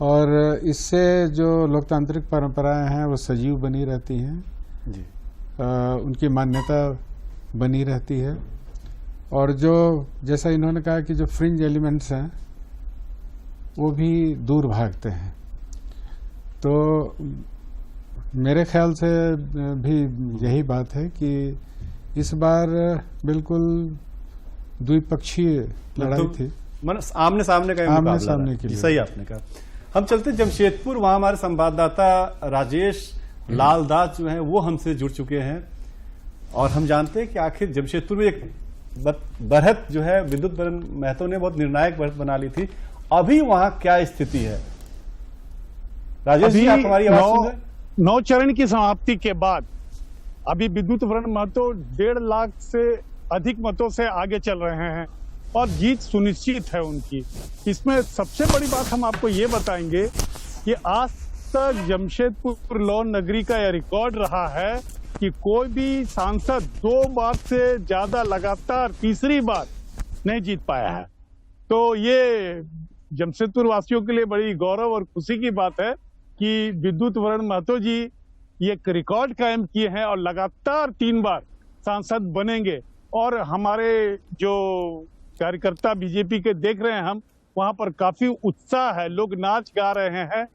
और इससे जो लोकतांत्रिक परंपराएं हैं वो सजीव बनी रहती हैं जी। उनकी मान्यता बनी रहती है। और जो जैसा इन्होंने कहा कि जो फ्रिंज एलिमेंट्स हैं वो भी दूर भागते हैं। तो मेरे ख्याल से भी यही बात है कि इस बार बिल्कुल द्विपक्षीय लड़ाई थी, आमने सामने का आमने सामने के लिए। सही आपने कहा। हम चलते जमशेदपुर, वहां हमारे संवाददाता राजेश लाल दास जो हैं वो हमसे जुड़ चुके हैं और हम जानते हैं कि आखिर जमशेदपुर में एक बढ़त जो है विद्युत बरन महतो ने बहुत निर्णायक बढ़त बना ली थी, अभी वहां क्या स्थिति है? राजेश जी, आप हमारी आवाज सुन रहे हैं? 9 चरण की समाप्ति के बाद अभी विद्युत बरन महतो 1.5 लाख से अधिक मतों से आगे चल रहे हैं और जीत सुनिश्चित है उनकी। इसमें सबसे बड़ी बात हम आपको ये बताएंगे कि आज तक जमशेदपुर लौ नगरी का यह रिकॉर्ड रहा है कि कोई भी सांसद 2 बार से ज्यादा लगातार तीसरी बार नहीं जीत पाया है। तो ये जमशेदपुर वासियों के लिए बड़ी गौरव और खुशी की बात है कि विद्युत बरन महतो जी ये एक रिकॉर्ड कायम किए हैं और लगातार 3 बार सांसद बनेंगे। और हमारे जो कार्यकर्ता बीजेपी के देख रहे हैं हम, वहां पर काफी उत्साह है, लोग नाच गा रहे हैं।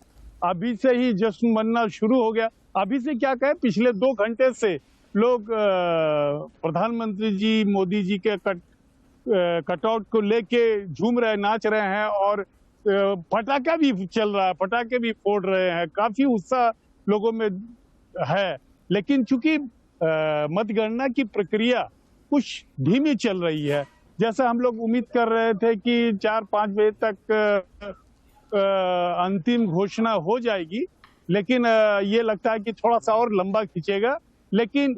अभी से ही जश्न मनना शुरू हो गया। अभी से क्या कहें, पिछले 2 घंटे से लोग प्रधानमंत्री जी मोदी जी के कटआउट को लेके झूम रहे, नाच रहे हैं और पटाखा भी चल रहा है, पटाखे भी फोड़ रहे हैं। काफी उत्साह लोगों में है। लेकिन चूंकि मतगणना की प्रक्रिया कुछ धीमी चल रही है, जैसा हम लोग उम्मीद कर रहे थे कि 4-5 बजे तक अंतिम घोषणा हो जाएगी, लेकिन ये लगता है कि थोड़ा सा और लंबा खींचेगा। लेकिन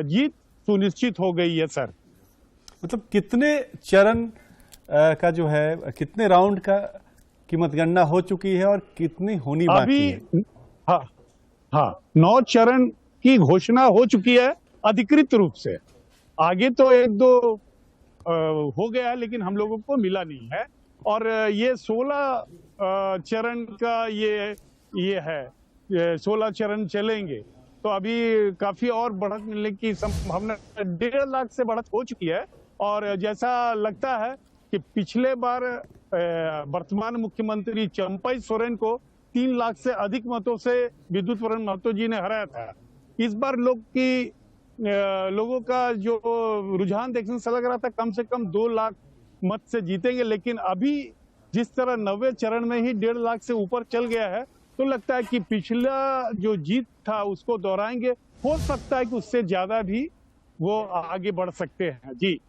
जीत सुनिश्चित हो गई है सर। मतलब कितने चरण का जो है, कितने राउंड की मतगणना हो चुकी है और कितनी होनी बाकी है? हाँ, 9 चरण की घोषणा हो चुकी है अधिकृत रूप से। आगे तो 1-2 हो गया है, लेकिन हम लोगों को मिला नहीं है। और ये 16 चरण का ये है, 16 चरण चलेंगे। तो अभी काफी और बढ़त मिलने की संभावना, 1.5 लाख से बढ़त हो चुकी है। और जैसा लगता है कि पिछले बार वर्तमान मुख्यमंत्री चंपई सोरेन को 3 लाख से अधिक मतों से विद्युत बरन महतो जी ने हराया था। इस बार लोगों का जो रुझान देखने से लग रहा था कम से कम 2 लाख मत से जीतेंगे, लेकिन अभी जिस तरह 90 चरण में ही 1.5 लाख से ऊपर चल गया है, तो लगता है कि पिछला जो जीत था उसको दोहराएंगे। हो सकता है कि उससे ज्यादा भी वो आगे बढ़ सकते हैं। जी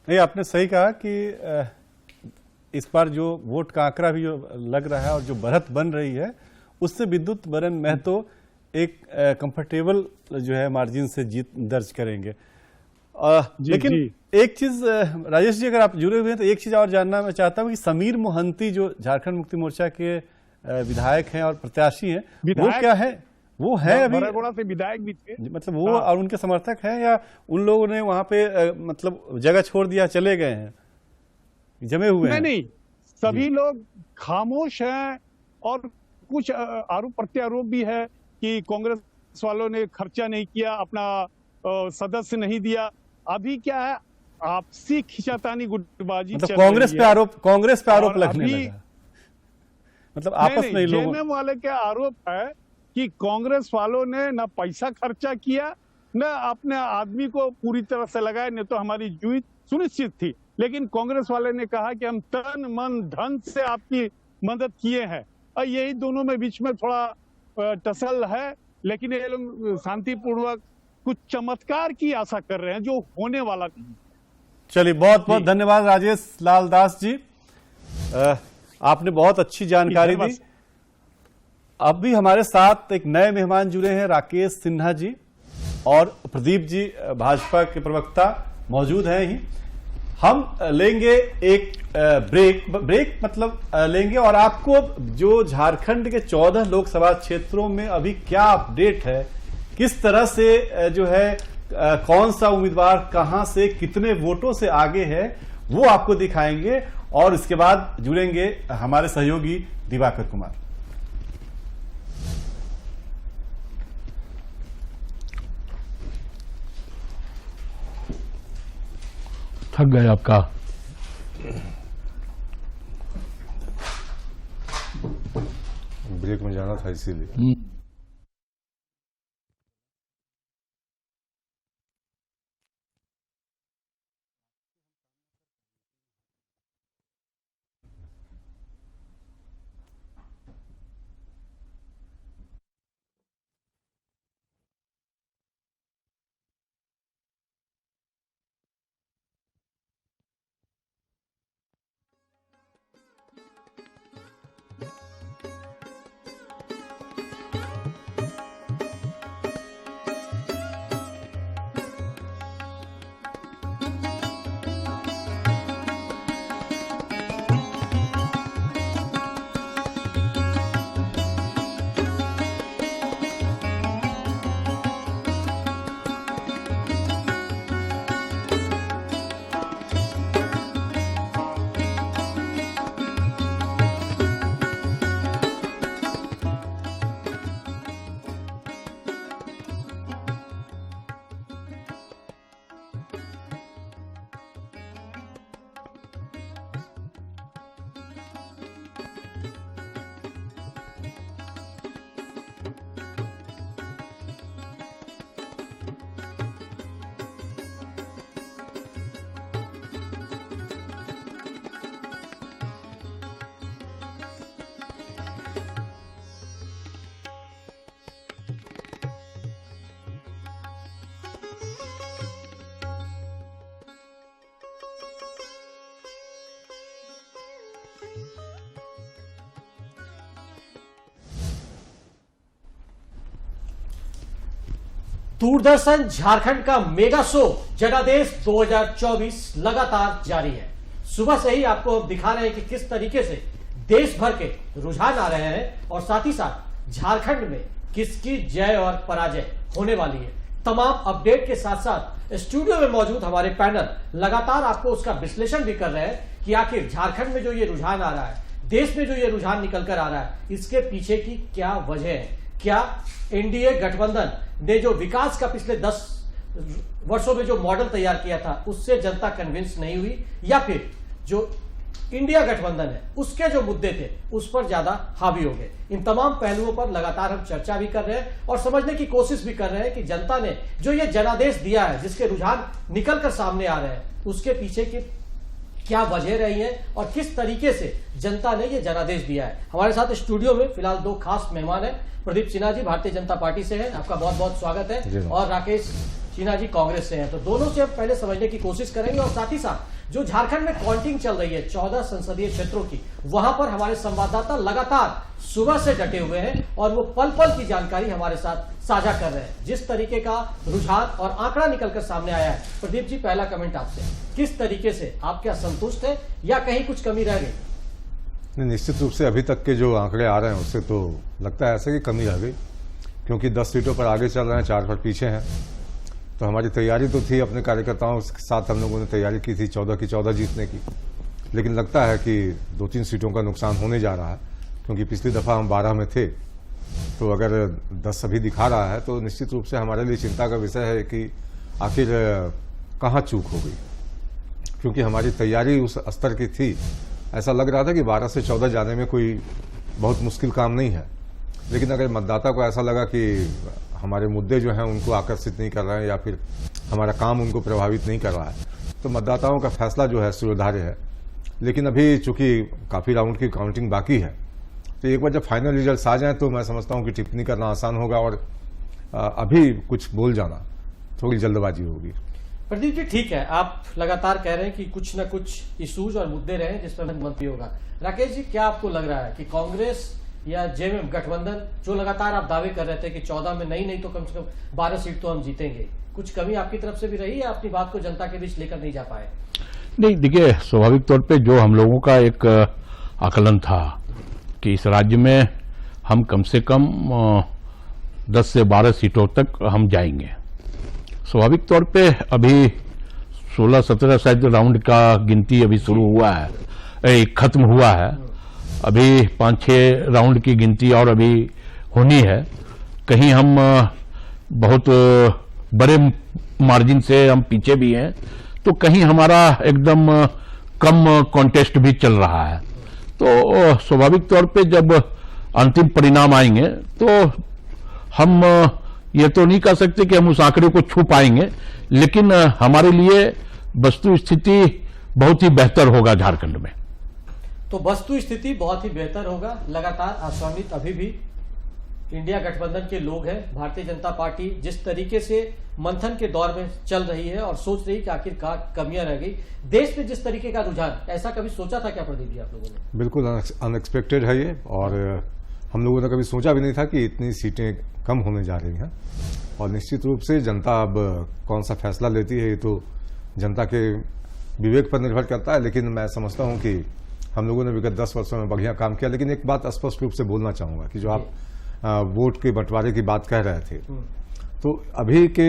नहीं, आपने सही कहा कि इस बार जो वोट का आंकड़ा भी जो लग रहा है और जो बढ़त बन रही है, उससे विद्युत बरन महतो एक कंफर्टेबल जो है मार्जिन से जीत दर्ज करेंगे। लेकिन एक चीज राजेश जी, अगर आप जुड़े हुए हैं तो एक चीज और जानना मैं चाहता हूं कि समीर मोहंती जो झारखंड मुक्ति मोर्चा के विधायक हैं और प्रत्याशी हैं, वो क्या है? वो है अभी बड़ागोड़ा से विधायक भी थे, मतलब वो और उनके समर्थक हैं, या उन लोगों ने वहां पे मतलब जगह छोड़ दिया, चले गए हैं, जमे हुए हैं? नहीं, सभी लोग खामोश हैं। और कुछ आरोप प्रत्यारोप भी है कि कांग्रेस वालों ने खर्चा नहीं किया, अपना सदस्य नहीं दिया। अभी क्या है, आपसी खिंचातानी गुटबाजी मतलब कांग्रेस पे आरोप लगने लगा, मतलब आपस में लोग जेएमएम वाले के आरोप है कि कांग्रेस वालों ने न पैसा खर्चा किया, न अपने आदमी को पूरी तरह से लगाया, नहीं तो हमारी जीत सुनिश्चित थी। लेकिन कांग्रेस वाले ने कहा कि हम तन मन धन से आपकी मदद किए हैं। और यही दोनों में बीच में थोड़ा टसल है, लेकिन ये लोग शांतिपूर्वक कुछ चमत्कार की आशा कर रहे हैं जो होने वाला नहीं। चलिए, बहुत बहुत धन्यवाद राजेश लाल दास जी, आपने बहुत अच्छी जानकारी दी। अब भी हमारे साथ एक नए मेहमान जुड़े हैं, राकेश सिन्हा जी और प्रदीप जी, भाजपा के प्रवक्ता मौजूद हैं ही। हम लेंगे एक ब्रेक मतलब लेंगे, और आपको जो झारखंड के 14 लोकसभा क्षेत्रों में अभी क्या अपडेट है, किस तरह से जो है कौन सा उम्मीदवार कहां से कितने वोटों से आगे है, वो आपको दिखाएंगे। और इसके बाद जुड़ेंगे हमारे सहयोगी दिवाकर कुमार। थक गए आपका? ब्रेक में जाना था इसीलिए। दूरदर्शन झारखंड का मेगा शो जनादेश 2024 लगातार जारी है। सुबह से ही आपको हम दिखा रहे हैं कि किस तरीके से देश भर के रुझान आ रहे हैं और साथ ही साथ झारखंड में किसकी जय और पराजय होने वाली है। तमाम अपडेट के साथ साथ स्टूडियो में मौजूद हमारे पैनल लगातार आपको उसका विश्लेषण भी कर रहे हैं कि आखिर झारखंड में जो ये रुझान आ रहा है, देश में जो ये रुझान निकल कर आ रहा है, इसके पीछे की क्या वजह है। क्या एनडीए गठबंधन ने जो विकास का पिछले 10 वर्षों में जो मॉडल तैयार किया था उससे जनता कन्विंस नहीं हुई, या फिर जो इंडिया गठबंधन है उसके जो मुद्दे थे उस पर ज्यादा हावी हो गए। इन तमाम पहलुओं पर लगातार हम चर्चा भी कर रहे हैं और समझने की कोशिश भी कर रहे हैं कि जनता ने जो ये जनादेश दिया है, जिसके रुझान निकल कर सामने आ रहे हैं, उसके पीछे की क्या वजह रही है और किस तरीके से जनता ने ये जनादेश दिया है। हमारे साथ स्टूडियो में फिलहाल दो खास मेहमान हैं। प्रदीप सिन्हा जी भारतीय जनता पार्टी से हैं, आपका बहुत बहुत स्वागत है, और राकेश सिन्हा जी कांग्रेस से हैं। तो दोनों से हम पहले समझने की कोशिश करेंगे और साथ ही साथ जो झारखंड में काउंटिंग चल रही है 14 संसदीय क्षेत्रों की, वहां पर हमारे संवाददाता लगातार सुबह से डटे हुए हैं और वो पल पल की जानकारी हमारे साथ साझा कर रहे हैं। जिस तरीके का रुझान और आंकड़ा निकलकर सामने आया है, प्रदीप जी पहला कमेंट आपसे, किस तरीके से आप क्या संतुष्ट हैं या कहीं कुछ कमी रह गई? निश्चित रूप से अभी तक के जो आंकड़े आ रहे हैं उससे तो लगता है ऐसा कि कमी रह गई, क्योंकि 10 सीटों पर आगे चल रहे हैं, 4 पर पीछे हैं। तो हमारी तैयारी तो थी, अपने कार्यकर्ताओं के साथ हम लोगों ने तैयारी की थी 14 की 14 जीतने की, लेकिन लगता है कि 2-3 सीटों का नुकसान होने जा रहा है, क्योंकि पिछली दफा हम 12 में थे, तो अगर 10 अभी दिखा रहा है तो निश्चित रूप से हमारे लिए चिंता का विषय है कि आखिर कहाँ चूक हो गई, क्योंकि हमारी तैयारी उस स्तर की थी। ऐसा लग रहा था कि 12 से 14 जाने में कोई बहुत मुश्किल काम नहीं है, लेकिन अगर मतदाता को ऐसा लगा कि हमारे मुद्दे जो हैं उनको आकर्षित नहीं कर रहे हैं या फिर हमारा काम उनको प्रभावित नहीं कर रहा है, तो मतदाताओं का फैसला जो है स्वीकार्य है। लेकिन अभी चूंकि काफी राउंड की काउंटिंग बाकी है, तो एक बार जब फाइनल रिजल्ट आ जाए तो मैं समझता हूं कि टिप्पणी करना आसान होगा और अभी कुछ बोल जाना थोड़ी जल्दबाजी होगी। प्रदीप जी ठीक है, आप लगातार कह रहे हैं कि कुछ न कुछ इश्यूज और मुद्दे रहे जिस पर मंत्री होगा। राकेश जी क्या आपको लग रहा है कि कांग्रेस या जेएमएम गठबंधन, जो लगातार आप दावे कर रहे थे कि 14 में नहीं तो कम से कम 12 सीट तो हम जीतेंगे, कुछ कमी आपकी तरफ से भी रही है, अपनी बात को जनता के बीच लेकर नहीं जा पाए? नहीं, देखिए स्वाभाविक तौर पे जो हम लोगों का एक आकलन था कि इस राज्य में हम कम से कम 10 से 12 सीटों तक हम जाएंगे। स्वाभाविक तौर पे अभी 16-17 शायद राउंड का गिनती अभी शुरू हुआ है, खत्म हुआ है। अभी 5-6 राउंड की गिनती और अभी होनी है। कहीं हम बहुत बड़े मार्जिन से हम पीछे भी हैं, तो कहीं हमारा एकदम कम कॉन्टेस्ट भी चल रहा है। तो स्वाभाविक तौर पे जब अंतिम परिणाम आएंगे तो हम ये तो नहीं कह सकते कि हम उस आंकड़े को छू पाएंगे, लेकिन हमारे लिए वस्तु स्थिति बहुत ही बेहतर होगा झारखंड में। तो वस्तु स्थिति बहुत ही बेहतर होगा। लगातार आशान्वित अभी भी इंडिया गठबंधन के लोग हैं। भारतीय जनता पार्टी जिस तरीके से मंथन के दौर में चल रही है और सोच रही कि आखिरकार कमियां रह गई, देश में जिस तरीके का रुझान, ऐसा कभी सोचा था क्या प्रदीप जी आप लोगों ने? बिल्कुल अनएक्सपेक्टेड है ये, और हम लोगों ने कभी सोचा भी नहीं था कि इतनी सीटें कम होने जा रही हैं। और निश्चित रूप से जनता अब कौन सा फैसला लेती है ये तो जनता के विवेक पर निर्भर करता है, लेकिन मैं समझता हूं कि हम लोगों ने विगत 10 वर्षों में बढ़िया काम किया। लेकिन एक बात स्पष्ट रूप से बोलना चाहूंगा कि जो आप वोट के बंटवारे की बात कह रहे थे, तो अभी के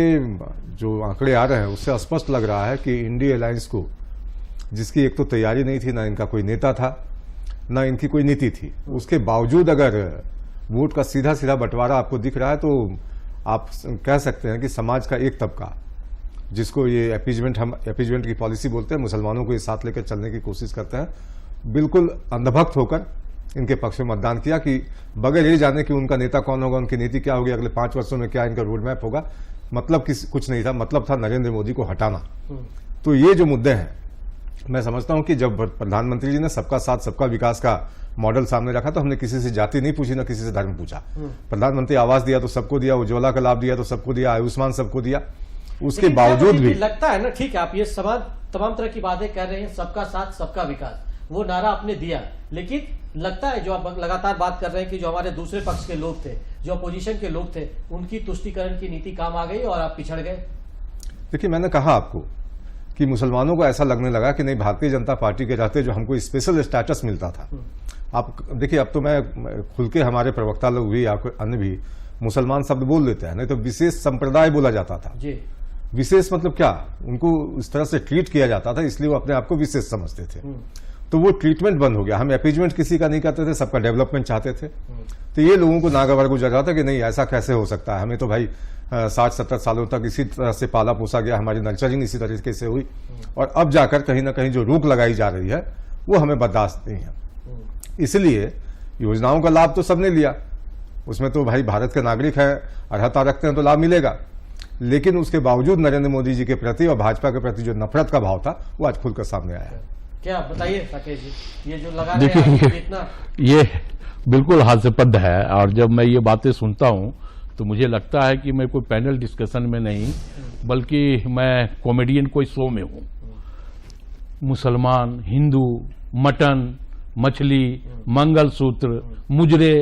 जो आंकड़े आ रहे हैं उससे स्पष्ट लग रहा है कि इंडिया अलायंस को, जिसकी एक तो तैयारी नहीं थी, ना इनका कोई नेता था, ना इनकी कोई नीति थी, उसके बावजूद अगर वोट का सीधा सीधा बंटवारा आपको दिख रहा है तो आप कह सकते हैं कि समाज का एक तबका, जिसको ये अपीजमेंट की पॉलिसी बोलते हैं, मुसलमानों को ये साथ लेकर चलने की कोशिश करते हैं, बिल्कुल अंधभक्त होकर इनके पक्ष में मतदान किया कि बगैर ये जाने कि उनका नेता कौन होगा, उनकी नीति क्या होगी, अगले 5 वर्षों में क्या इनका रोड मैप होगा, मतलब कुछ नहीं था। मतलब था नरेंद्र मोदी को हटाना। तो ये जो मुद्दे हैं, मैं समझता हूं कि जब प्रधानमंत्री जी ने सबका साथ सबका विकास का मॉडल सामने रखा तो हमने किसी से जाति नहीं पूछी, ना किसी से धर्म पूछा। प्रधानमंत्री आवास दिया तो सबको दिया, उज्ज्वला का लाभ दिया तो सबको दिया, आयुष्मान सबको दिया। उसके बावजूद भी लगता है ना, ठीक है, आप ये तमाम तरह की बातें कह रहे हैं, सबका साथ सबका विकास, वो नारा आपने दिया, लेकिन लगता है जो आप लगातार बात कर रहे हैं कि जो हमारे दूसरे पक्ष के लोग थे, जो अपोजिशन के लोग थे, उनकी तुष्टीकरण की नीति काम आ गई और आप पिछड़ गए। देखिए, मैंने कहा आपको कि मुसलमानों को ऐसा लगने लगा कि नहीं, भारतीय जनता पार्टी के रहते जो हमको स्पेशल स्टेटस मिलता था। आप देखिए, अब तो मैं खुल के, हमारे प्रवक्ता लोग भी या अन्य भी मुसलमान शब्द बोल लेते हैं, नहीं तो विशेष संप्रदाय बोला जाता था जी। विशेष मतलब क्या, उनको इस तरह से ट्रीट किया जाता था, इसलिए वो अपने आप को विशेष समझते थे। तो वो ट्रीटमेंट बंद हो गया। हम अपीजमेंट किसी का नहीं करते थे, सबका डेवलपमेंट चाहते थे। तो ये लोगों को नागवार गुजर रहा था कि नहीं, ऐसा कैसे हो सकता है, हमें तो भाई 60-70 सालों तक इसी तरह से पाला पोसा गया, हमारी नर्चरिंग इसी तरीके से हुई, और अब जाकर कहीं ना कहीं जो रोक लगाई जा रही है वो हमें बर्दाश्त नहीं है। इसलिए योजनाओं का लाभ तो सबने लिया, उसमें तो भाई भारत के नागरिक हैं, अर्हता रखते हैं तो लाभ मिलेगा, लेकिन उसके बावजूद नरेंद्र मोदी जी के प्रति और भाजपा के प्रति जो नफरत का भाव था वो आज खुलकर सामने आया है। क्या बताइए राकेश जी, ये जो लगा देखिए, ये बिल्कुल हास्यास्पद है, और जब मैं ये बातें सुनता हूं तो मुझे लगता है कि मैं कोई पैनल डिस्कशन में नहीं, बल्कि मैं कॉमेडियन कोई शो में हूं। मुसलमान, हिंदू, मटन, मछली, मंगलसूत्र, मुजरे,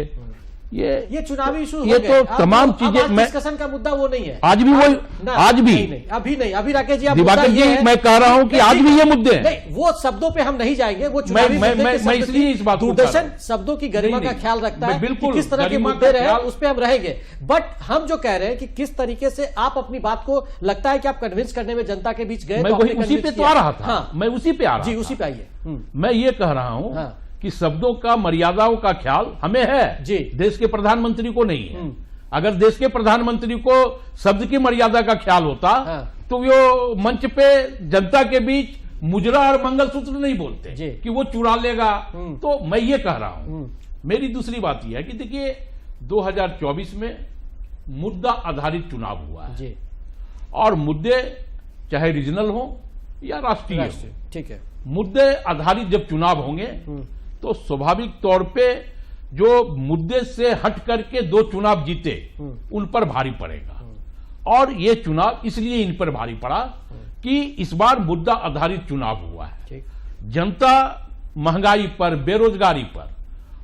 ये चुनावी इशू, ये तो तमाम चीजें, डिस्कशन का मुद्दा वो नहीं है। आज भी वही, आज भी अभी राकेश जी, दिवाकर जी, मैं कह रहा हूं कि आज भी ये मुद्दे हैं। वो शब्दों पे हम नहीं जाएंगे, वो चुनावी मैं इसलिए इस बात को दूरदर्शन शब्दों की गरिमा का ख्याल रखता है, बिल्कुल किस तरह के मुद्दे रहे उस पर हम रहेंगे। बट हम जो कह रहे हैं कि किस तरीके से आप अपनी बात को, लगता है कि आप कन्विंस करने में जनता के बीच गए, मैं उसी पे तो आ रहा था। मैं उसी पे आ रहा जी, उसी पे आइए। मैं ये कह रहा हूं कि शब्दों का, मर्यादाओं का ख्याल हमें है जी, देश के प्रधानमंत्री को नहीं है। अगर देश के प्रधानमंत्री को शब्द की मर्यादा का ख्याल होता तो वो मंच पे जनता के बीच मुजरा और मंगलसूत्र नहीं बोलते कि वो चुरा लेगा। तो मैं ये कह रहा हूं, मेरी दूसरी बात यह है कि देखिए 2024 में मुद्दा आधारित चुनाव हुआ है जी, और मुद्दे चाहे रीजनल हो या राष्ट्रीय हो, ठीक है, मुद्दे आधारित जब चुनाव होंगे तो स्वाभाविक तौर पे जो मुद्दे से हट करके 2 चुनाव जीते उन पर भारी पड़ेगा। और ये चुनाव इसलिए इन पर भारी पड़ा कि इस बार मुद्दा आधारित चुनाव हुआ है, जनता महंगाई पर, बेरोजगारी पर,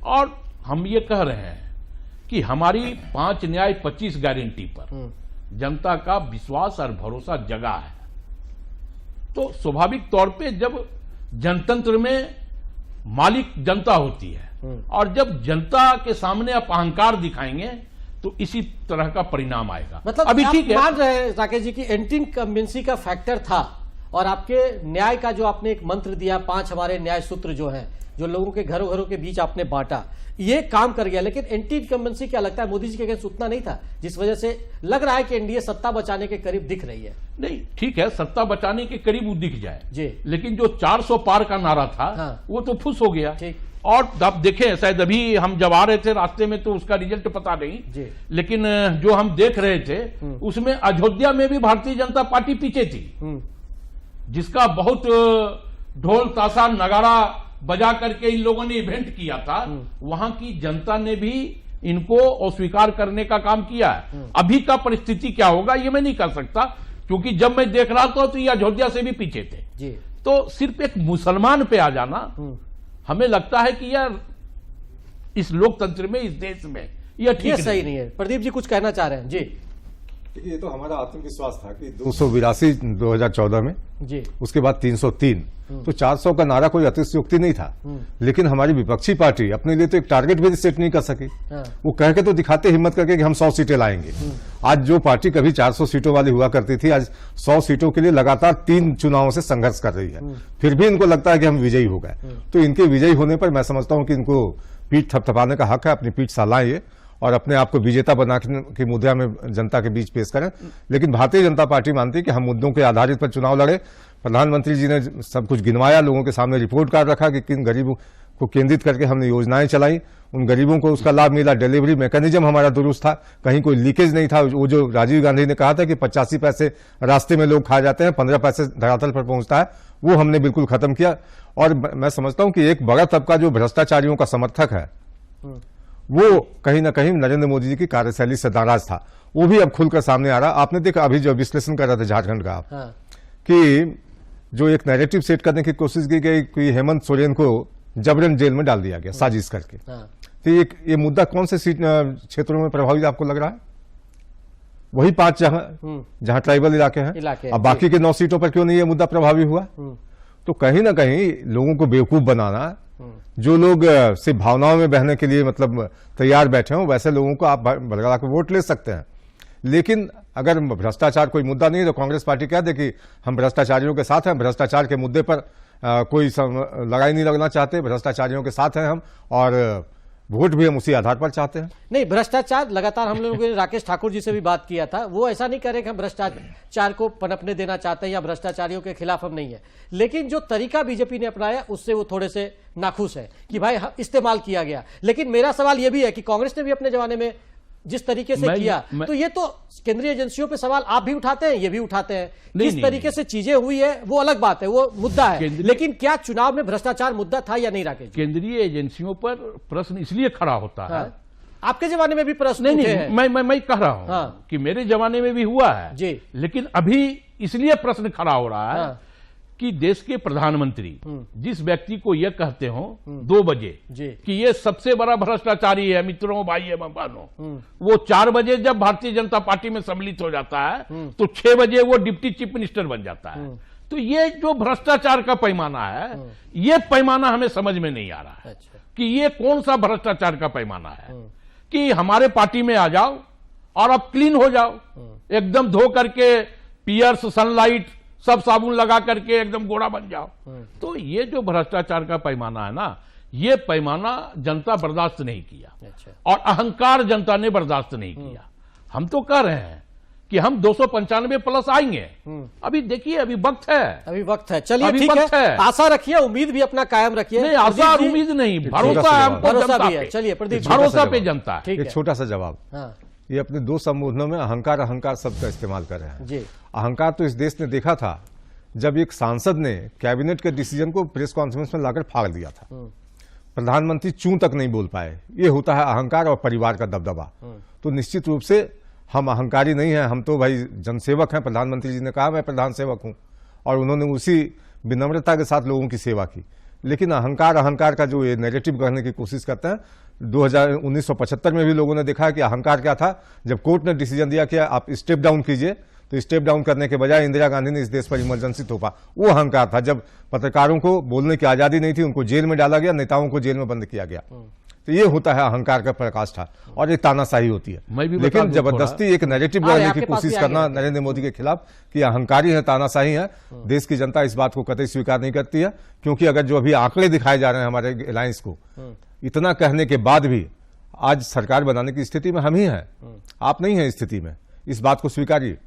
और हम ये कह रहे हैं कि हमारी 5 न्याय 25 गारंटी पर जनता का विश्वास और भरोसा जगा है। तो स्वाभाविक तौर पे जब जनतंत्र में मालिक जनता होती है, और जब जनता के सामने आप अहंकार दिखाएंगे तो इसी तरह का परिणाम आएगा। मतलब अभी ठीक है, मान रहे हैं राकेश जी की एंटी इनकम्बेंसी का फैक्टर था, और आपके न्याय का जो आपने एक मंत्र दिया, 5 हमारे न्याय सूत्र जो हैं, जो लोगों के घरों घरों के बीच आपने बांटा, ये काम कर गया। लेकिन एंटी इनकम्बेंसी क्या लगता है मोदी जी के अगेंस्ट उतना नहीं था, जिस वजह से लग रहा है कि एनडीए सत्ता बचाने के करीब दिख रही है। नहीं, ठीक है, सत्ता बचाने के करीब वो दिख जाए जी, लेकिन जो 400 पार का नारा था हाँ, वो तो फुस हो गया। ठीक। और अब देखें, शायद अभी हम जब आ रहे थे रास्ते में तो उसका रिजल्ट पता नहीं जी, लेकिन जो हम देख रहे थे उसमें अयोध्या में भी भारतीय जनता पार्टी पीछे थी, जिसका बहुत ढोल ताशा नगाड़ा बजा करके इन लोगों ने इवेंट किया था। वहां की जनता ने भी इनको अस्वीकार करने का काम किया है। अभी का परिस्थिति क्या होगा ये मैं नहीं कर सकता, क्योंकि जब मैं देख रहा था तो ये अयोध्या से भी पीछे थे जी। तो सिर्फ एक मुसलमान पे आ जाना हमें लगता है कि यार इस लोकतंत्र में, इस देश में यह ठीक सही नहीं है। प्रदीप जी कुछ कहना चाह रहे हैं जी। ये तो हमारा आत्मविश्वास था कि 282 2014 में जी, उसके बाद 303, तो 400 का नारा कोई अतिशयोक्ति नहीं था। लेकिन हमारी विपक्षी पार्टी अपने लिए तो एक टारगेट भी सेट नहीं कर सकी। हाँ, वो कह के तो दिखाते हिम्मत करके कि हम 100 सीटें लाएंगे। आज जो पार्टी कभी 400 सीटों वाली हुआ करती थी, आज 100 सीटों के लिए लगातार 3 चुनावों से संघर्ष कर रही है। फिर भी इनको लगता है कि हम विजयी हो गए। तो इनके विजयी होने पर मैं समझता हूं कि इनको पीठ थपथपाने का हक है, अपनी पीठ सहलाएं और अपने आप को विजेता बनाने की मुद्रा में जनता के बीच पेश करें। लेकिन भारतीय जनता पार्टी मानती है कि हम मुद्दों के आधारित पर चुनाव लड़े। प्रधानमंत्री जी ने सब कुछ गिनवाया, लोगों के सामने रिपोर्ट कार्ड रखा कि किन गरीबों को केंद्रित करके हमने योजनाएं चलाई, उन गरीबों को उसका लाभ मिला। डिलीवरी मैकेनिज्म हमारा दुरुस्त था, कहीं कोई लीकेज नहीं था। वो जो राजीव गांधी ने कहा था कि 85 पैसे रास्ते में लोग खा जाते हैं, 15 पैसे धरातल पर पहुंचता है, वो हमने बिल्कुल खत्म किया। और मैं समझता हूं कि एक बड़ा तबका जो भ्रष्टाचारियों का समर्थक है वो कहीं ना कहीं नरेंद्र मोदी जी की कार्यशैली से नाराज था, वो भी अब खुलकर सामने आ रहा। आपने देखा अभी जो विश्लेषण कर रहे थे झारखंड का, हाँ, कि जो एक नैरेटिव सेट करने की कोशिश की गई कि हेमंत सोरेन को जबरन जेल में डाल दिया गया साजिश करके। हाँ, तो ये मुद्दा कौन से क्षेत्रों में प्रभावित आपको लग रहा है? वही 5 जहां ट्राइबल इलाके हैं। अब बाकी के 9 सीटों पर क्यों नहीं ये मुद्दा प्रभावी हुआ? तो कहीं ना कहीं लोगों को बेवकूफ बनाना, जो लोग सिर्फ भावनाओं में बहने के लिए मतलब तैयार बैठे हों, वैसे लोगों को आप भड़का के वोट ले सकते हैं। लेकिन अगर भ्रष्टाचार कोई मुद्दा नहीं है तो कांग्रेस पार्टी कह दे कि हम भ्रष्टाचारियों के साथ हैं, भ्रष्टाचार के मुद्दे पर कोई लड़ाई नहीं लगना चाहते, भ्रष्टाचारियों के साथ हैं हम, और वोट भी हम उसी आधार पर चाहते हैं। नहीं, भ्रष्टाचार लगातार हम लोगों ने राकेश ठाकुर जी से भी बात किया था, वो ऐसा नहीं कह रहे कि हम भ्रष्टाचार को पनपने देना चाहते हैं या भ्रष्टाचारियों के खिलाफ हम नहीं है, लेकिन जो तरीका बीजेपी ने अपनाया उससे वो थोड़े से नाखुश है कि भाई इस्तेमाल किया गया। लेकिन मेरा सवाल ये भी है कि कांग्रेस ने भी अपने जमाने में जिस तरीके से किया, तो ये तो केंद्रीय एजेंसियों पे सवाल आप भी उठाते हैं, ये भी उठाते हैं। किस तरीके से चीजें हुई है वो अलग बात है, वो मुद्दा है, लेकिन क्या चुनाव में भ्रष्टाचार मुद्दा था या नहीं? राकेश, केंद्रीय एजेंसियों पर प्रश्न इसलिए खड़ा होता है। हाँ, आपके जमाने में भी प्रश्न नहीं, मैं कह रहा हूं हाँ, कि मेरे जमाने में भी हुआ है जी, लेकिन अभी इसलिए प्रश्न खड़ा हो रहा है हाँ, कि देश के प्रधानमंत्री जिस व्यक्ति को यह कहते हो 2 बजे कि ये सबसे बड़ा भ्रष्टाचारी है, मित्रों, भाई बहनों, वो 4 बजे जब भारतीय जनता पार्टी में सम्मिलित हो जाता है तो 6 बजे वो डिप्टी चीफ मिनिस्टर बन जाता है। तो ये जो भ्रष्टाचार का पैमाना है, ये पैमाना हमें समझ में नहीं आ रहा है कि ये कौन सा भ्रष्टाचार का पैमाना है कि हमारे पार्टी में आ जाओ और अब क्लीन हो जाओ, एकदम धो करके पियर्स, सनलाइट सब साबुन लगा करके एकदम गोरा बन जाओ। तो ये जो भ्रष्टाचार का पैमाना है ना, ये पैमाना जनता बर्दाश्त नहीं किया और अहंकार जनता ने बर्दाश्त नहीं किया। हम तो कह रहे हैं कि हम 295 प्लस आएंगे। अभी देखिए, अभी वक्त है, चलिए ठीक है, आशा रखिए, उम्मीद भी अपना कायम रखिए। नहीं, आशा और उम्मीद नहीं, भरोसा है हमको, भरोसा भी है। चलिए प्रदीप, भरोसा पे जनता है। एक छोटा सा जवाब, ये अपने 2 संबोधनों में अहंकार शब्द का इस्तेमाल कर रहे हैं जी। अहंकार तो इस देश ने देखा था जब एक सांसद ने कैबिनेट के डिसीजन को प्रेस कॉन्फ्रेंस में लाकर फाड़ दिया था, प्रधानमंत्री चूं तक नहीं बोल पाए। ये होता है अहंकार और परिवार का दबदबा। तो निश्चित रूप से हम अहंकारी नहीं हैं, हम तो भाई जनसेवक हैं। प्रधानमंत्री जी ने कहा मैं प्रधान सेवक हूं और उन्होंने उसी विनम्रता के साथ लोगों की सेवा की। लेकिन अहंकार का जो ये नैरेटिव करने की कोशिश करते हैं, 1975 में भी लोगों ने देखा कि अहंकार क्या था। जब कोर्ट ने डिसीजन दिया कि आप स्टेप डाउन कीजिए, तो स्टेप डाउन करने के बजाय इंदिरा गांधी ने इस देश पर इमरजेंसी थोपा। वो अहंकार था। जब पत्रकारों को बोलने की आजादी नहीं थी, उनको जेल में डाला गया, नेताओं को जेल में बंद किया गया। तो ये होता है अहंकार का पराकाष्ठा और ये तानाशाही होती है। मैं भी बता लेकिन दूं जबरदस्ती एक नैरेटिव बनाने की कोशिश करना नरेंद्र मोदी के खिलाफ कि अहंकारी है, तानाशाही है, देश की जनता इस बात को कतई स्वीकार नहीं करती है। क्योंकि अगर जो अभी आंकड़े दिखाए जा रहे हैं हमारे अलायंस को, इतना कहने के बाद भी आज सरकार बनाने की स्थिति में हम ही हैं, आप नहीं हैं स्थिति में, इस बात को स्वीकारिए।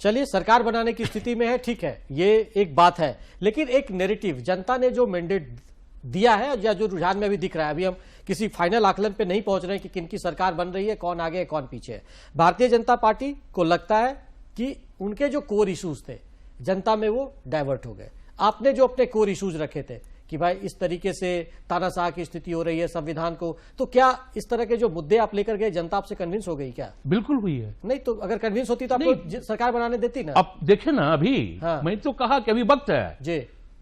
चलिए, सरकार बनाने की स्थिति में है, ठीक है, ये एक बात है, लेकिन एक नैरेटिव जनता ने जो मैंडेट दिया है या जो रुझान में भी दिख रहा है, अभी हम किसी फाइनल आकलन पे नहीं पहुंच रहे हैं कि किन की सरकार बन रही है, कौन आगे है कौन पीछे है। भारतीय जनता पार्टी को लगता है कि उनके जो कोर इश्यूज थे जनता में वो डाइवर्ट हो गए। आपने जो अपने कोर इश्यूज रखे थे कि भाई इस तरीके से तानाशाह की स्थिति हो रही है संविधान को, तो क्या इस तरह के जो मुद्दे आप लेकर गए जनता आपसे कन्विंस हो गई क्या? बिल्कुल हुई है। नहीं तो अगर कन्विंस होती तो आपको सरकार बनाने देती ना। अब देखे ना, अभी हाँ। मैं तो कहा कि अभी वक्त है जी,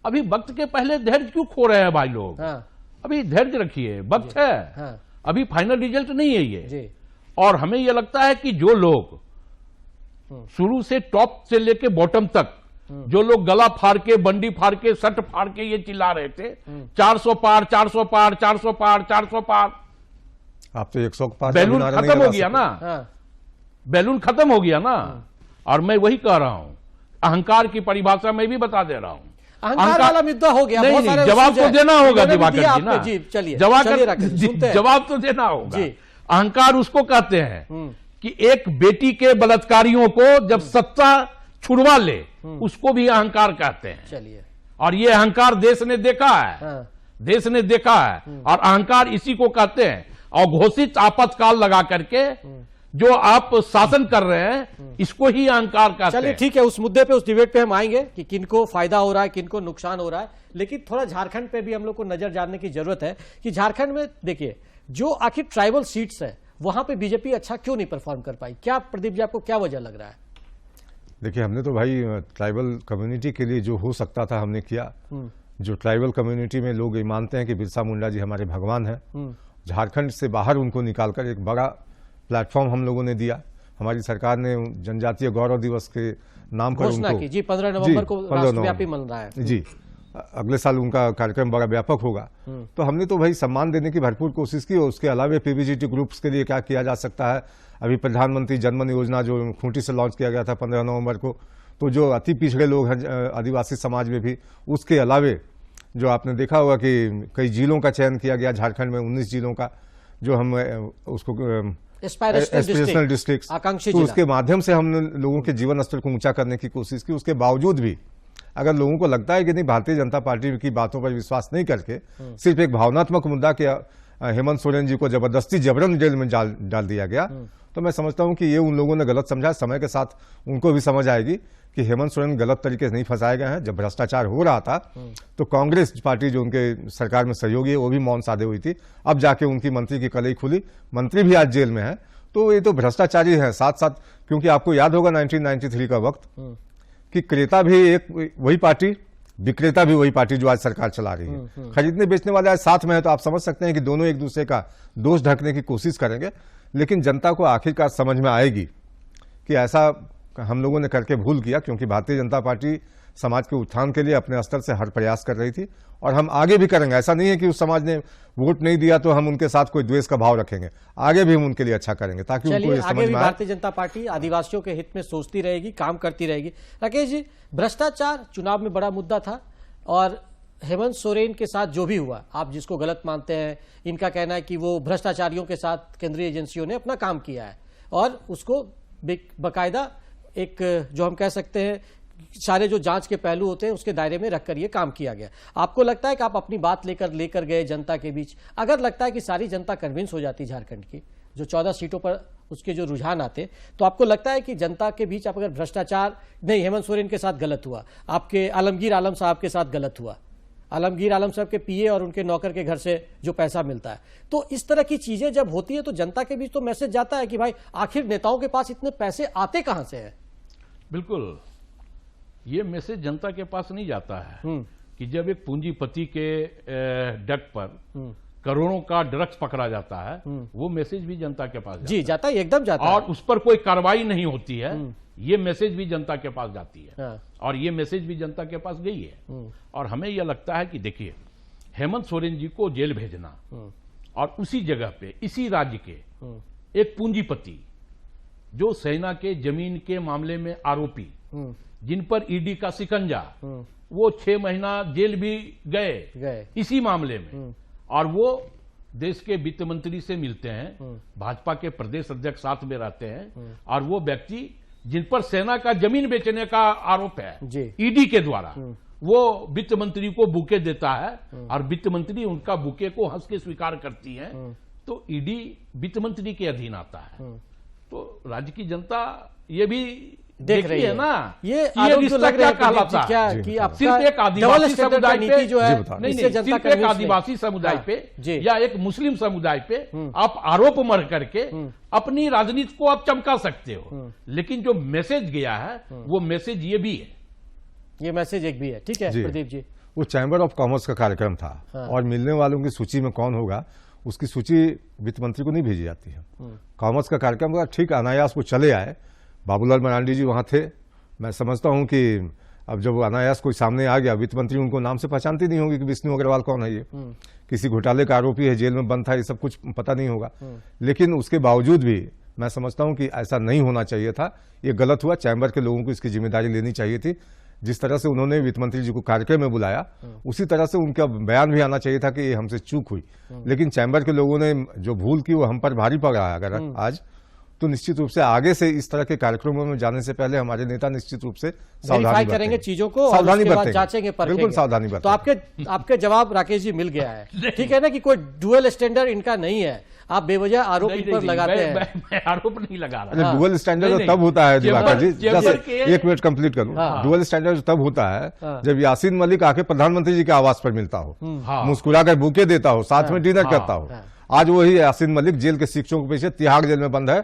अभी वक्त के पहले धैर्य क्यों खो रहे हैं भाई लोग? हाँ अभी धैर्य रखिए, वक्त है, हाँ अभी फाइनल रिजल्ट नहीं है ये। जी, और हमें यह लगता है कि जो लोग शुरू से टॉप से लेके बॉटम तक जो लोग गला फाड़ के, बंडी फाड़ के, शर्ट फाड़ के ये चिल्ला रहे थे 400 पार 400 पार 400 पार 400 पार, आप तो 100 पार बैलून खत्म हो गया ना, हाँ बैलून खत्म हो गया ना। और मैं वही कह रहा हूं, अहंकार की परिभाषा मैं भी बता दे रहा हूं। अहंकार वाला मुद्दा हो गया। नहीं, बहुत सारे जवाब तो देना होगा दिवाकर जी ना। जी चलिए, जवाब तो देना होगा। अहंकार उसको कहते हैं कि एक बेटी के बलात्कारियों को जब सत्ता छुड़वा ले उसको भी अहंकार कहते हैं। चलिए, और ये अहंकार देश ने देखा है, हाँ। देश ने देखा है। और अहंकार इसी को कहते हैं। और घोषित आपातकाल लगा करके जो आप शासन कर रहे हैं इसको ही अहंकार कहते हैं। चलिए ठीक है, उस मुद्दे पे, उस डिबेट पे हम आएंगे कि किनको फायदा हो रहा है, किनको नुकसान हो रहा है। लेकिन थोड़ा झारखंड पे भी हम लोग को नजर डालने की जरूरत है कि झारखंड में देखिए जो आखिर ट्राइबल सीट्स है वहां पे बीजेपी अच्छा क्यों नहीं परफॉर्म कर पाई? क्या प्रदीप जी, आपको क्या वजह लग रहा है? देखिए, हमने तो भाई ट्राइबल कम्युनिटी के लिए जो हो सकता था हमने किया। जो ट्राइबल कम्युनिटी में लोग ये मानते हैं कि बिरसा मुंडा जी हमारे भगवान हैं, झारखंड से बाहर उनको निकालकर एक बड़ा प्लेटफॉर्म हम लोगों ने दिया। हमारी सरकार ने जनजातीय गौरव दिवस के नाम पर घोषणा उनको की जी, 15 नवंबर को राष्ट्रव्यापी मन रहा है जी। अगले साल उनका कार्यक्रम बड़ा व्यापक होगा। तो हमने तो भाई सम्मान देने की भरपूर कोशिश की। और उसके अलावा पीबीजीटी ग्रुप्स के लिए क्या किया जा सकता है, अभी प्रधानमंत्री जनमन योजना जो खूंटी से लॉन्च किया गया था 15 नवंबर को, तो जो अति पिछड़े लोग हैं आदिवासी समाज में भी, उसके अलावे जो आपने देखा होगा कि कई जिलों का चयन किया गया झारखंड में, 19 जिलों का, जो हम उसको एस्पिरेशनल डिस्ट्रिक्ट, आकांक्षी तो उसके माध्यम से हमने लोगों के जीवन स्तर को ऊंचा करने की कोशिश की। उसके बावजूद भी अगर लोगों को लगता है कि नहीं, भारतीय जनता पार्टी की बातों पर विश्वास नहीं करके सिर्फ एक भावनात्मक मुद्दा के हेमंत सोरेन जी को जबरदस्ती जबरन जेल में डाल दिया गया, तो मैं समझता हूं कि ये उन लोगों ने गलत समझा। समय के साथ उनको भी समझ आएगी कि हेमंत सोरेन गलत तरीके से नहीं फंसाए गए हैं। जब भ्रष्टाचार हो रहा था तो कांग्रेस पार्टी जो उनके सरकार में सहयोगी है वो भी मौन साधे हुई थी। अब जाके उनकी मंत्री की कलई खुली, मंत्री भी आज जेल में है। तो ये तो भ्रष्टाचारी है साथ साथ। क्योंकि आपको याद होगा 1993 का वक्त कि क्रेता भी एक वही पार्टी, विक्रेता भी वही पार्टी जो आज सरकार चला रही है। खरीदने बेचने वाले आज साथ में है, तो आप समझ सकते हैं कि दोनों एक दूसरे का दोष ढकने की कोशिश करेंगे। लेकिन जनता को आखिरकार समझ में आएगी कि ऐसा हम लोगों ने करके भूल किया, क्योंकि भारतीय जनता पार्टी समाज के उत्थान के लिए अपने स्तर से हर प्रयास कर रही थी और हम आगे भी करेंगे। ऐसा नहीं है कि उस समाज ने वोट नहीं दिया तो हम उनके साथ कोई द्वेष का भाव रखेंगे, आगे भी हम उनके लिए अच्छा करेंगे ताकि उनको ये समझ में आए। भारतीय जनता पार्टी आदिवासियों के हित में सोचती रहेगी, काम करती रहेगी। राकेश जी, भ्रष्टाचार चुनाव में बड़ा मुद्दा था और हेमंत सोरेन के साथ जो भी हुआ, आप जिसको गलत मानते हैं, इनका कहना है कि वो भ्रष्टाचारियों के साथ केंद्रीय एजेंसियों ने अपना काम किया है और उसको बाकायदा एक जो हम कह सकते हैं सारे जो जांच के पहलू होते हैं उसके दायरे में रखकर ये काम किया गया। आपको लगता है कि आप अपनी बात लेकर गए जनता के बीच, अगर लगता है कि सारी जनता कन्विंस हो जाती झारखंड की, जो 14 सीटों पर उसके जो रुझान आते, तो आपको लगता है कि जनता के बीच आप अगर भ्रष्टाचार नहीं, हेमंत सोरेन के साथ गलत हुआ, आपके आलमगीर आलम साहब के साथ गलत हुआ, आलमगीर आलम साहब के पीए और उनके नौकर के घर से जो पैसा मिलता है, तो इस तरह की चीजें जब होती है तो जनता के बीच तो मैसेज जाता है कि भाई आखिर नेताओं के पास इतने पैसे आते कहां से हैं? बिल्कुल, ये मैसेज जनता के पास नहीं जाता है कि जब एक पूंजीपति के डग पर करोड़ों का ड्रग्स पकड़ा जाता है, वो मैसेज भी जनता के पास जाता है, एकदम जाता है, और उस पर कोई कार्रवाई नहीं होती है, ये मैसेज भी जनता के पास जाती है। हाँ। और ये मैसेज भी जनता के पास गई है। और हमें यह लगता है कि देखिए, हेमंत सोरेन जी को जेल भेजना और उसी जगह पे इसी राज्य के एक पूंजीपति जो सेना के जमीन के मामले में आरोपी, जिन पर ईडी का शिकंजा, वो 6 महीना जेल भी गए इसी मामले में, और वो देश के वित्त मंत्री से मिलते हैं, भाजपा के प्रदेश अध्यक्ष साथ में रहते हैं, और वो व्यक्ति जिन पर सेना का जमीन बेचने का आरोप है ईडी के द्वारा, वो वित्त मंत्री को बुके देता है और वित्त मंत्री उनका बुके को हंस के स्वीकार करती है, तो ईडी वित्त मंत्री के अधीन आता है। तो राज्य की जनता ये भी देख रही है ना, ये रिश्ता क्या कहलाता है कि सिर्फ एक आदिवासी समुदाय पे जो है, नहीं सिर्फ एक आदिवासी समुदाय पे या एक मुस्लिम समुदाय पे आप आरोप मर करके अपनी राजनीति को आप चमका सकते हो, लेकिन जो मैसेज गया है वो मैसेज ये भी है, ये मैसेज एक भी है। ठीक है प्रदीप जी, वो चैम्बर ऑफ कॉमर्स का कार्यक्रम था और मिलने वालों की सूची में कौन होगा उसकी सूची वित्त मंत्री को नहीं भेजी जाती है। कॉमर्स का कार्यक्रम का ठीक अनायास वो चले आए, बाबूलाल मरांडी जी वहां थे। मैं समझता हूं कि अब जब अनायास कोई सामने आ गया, वित्त मंत्री उनको नाम से पहचानती नहीं होगी कि विष्णु अग्रवाल कौन है, ये किसी घोटाले का आरोपी है, जेल में बंद था, ये सब कुछ पता नहीं होगा। लेकिन उसके बावजूद भी मैं समझता हूं कि ऐसा नहीं होना चाहिए था, ये गलत हुआ। चैम्बर के लोगों को इसकी जिम्मेदारी लेनी चाहिए थी। जिस तरह से उन्होंने वित्त मंत्री जी को कार्यक्रम में बुलाया, उसी तरह से उनका बयान भी आना चाहिए था कि ये हमसे चूक हुई। लेकिन चैम्बर के लोगों ने जो भूल की वो हम पर भारी पड़ रहा है अगर आज, तो निश्चित रूप से आगे से इस तरह के कार्यक्रमों में जाने से पहले हमारे नेता निश्चित रूप से सावधानी करेंगे चीजों को, सावधानी बरतेंगे, जांचेंगे, परखेंगे। बिल्कुल सावधानी बरतेंगे। तो आपके जवाब राकेश जी मिल गया है, ठीक है ना, कि कोई डुअल स्टैंडर्ड इनका नहीं है, आप बेवजह आरोप इन पर लगाते हैं। मैं आरोप नहीं लगा रहा। डुअल स्टैंडर्ड तब होता है दिवाकर जी, जैसे एक मिनट कंप्लीट करूं, डुअल स्टैंडर्ड तब होता है जब यासीन मलिक आके प्रधानमंत्री जी के आवास पर मिलता हो, मुस्कुरा कर बुके देता हो, साथ में डिनर करता हो। आज वही यासीन मलिक जेल के शिक्षकों के पीछे तिहाड़ जेल में बंद है,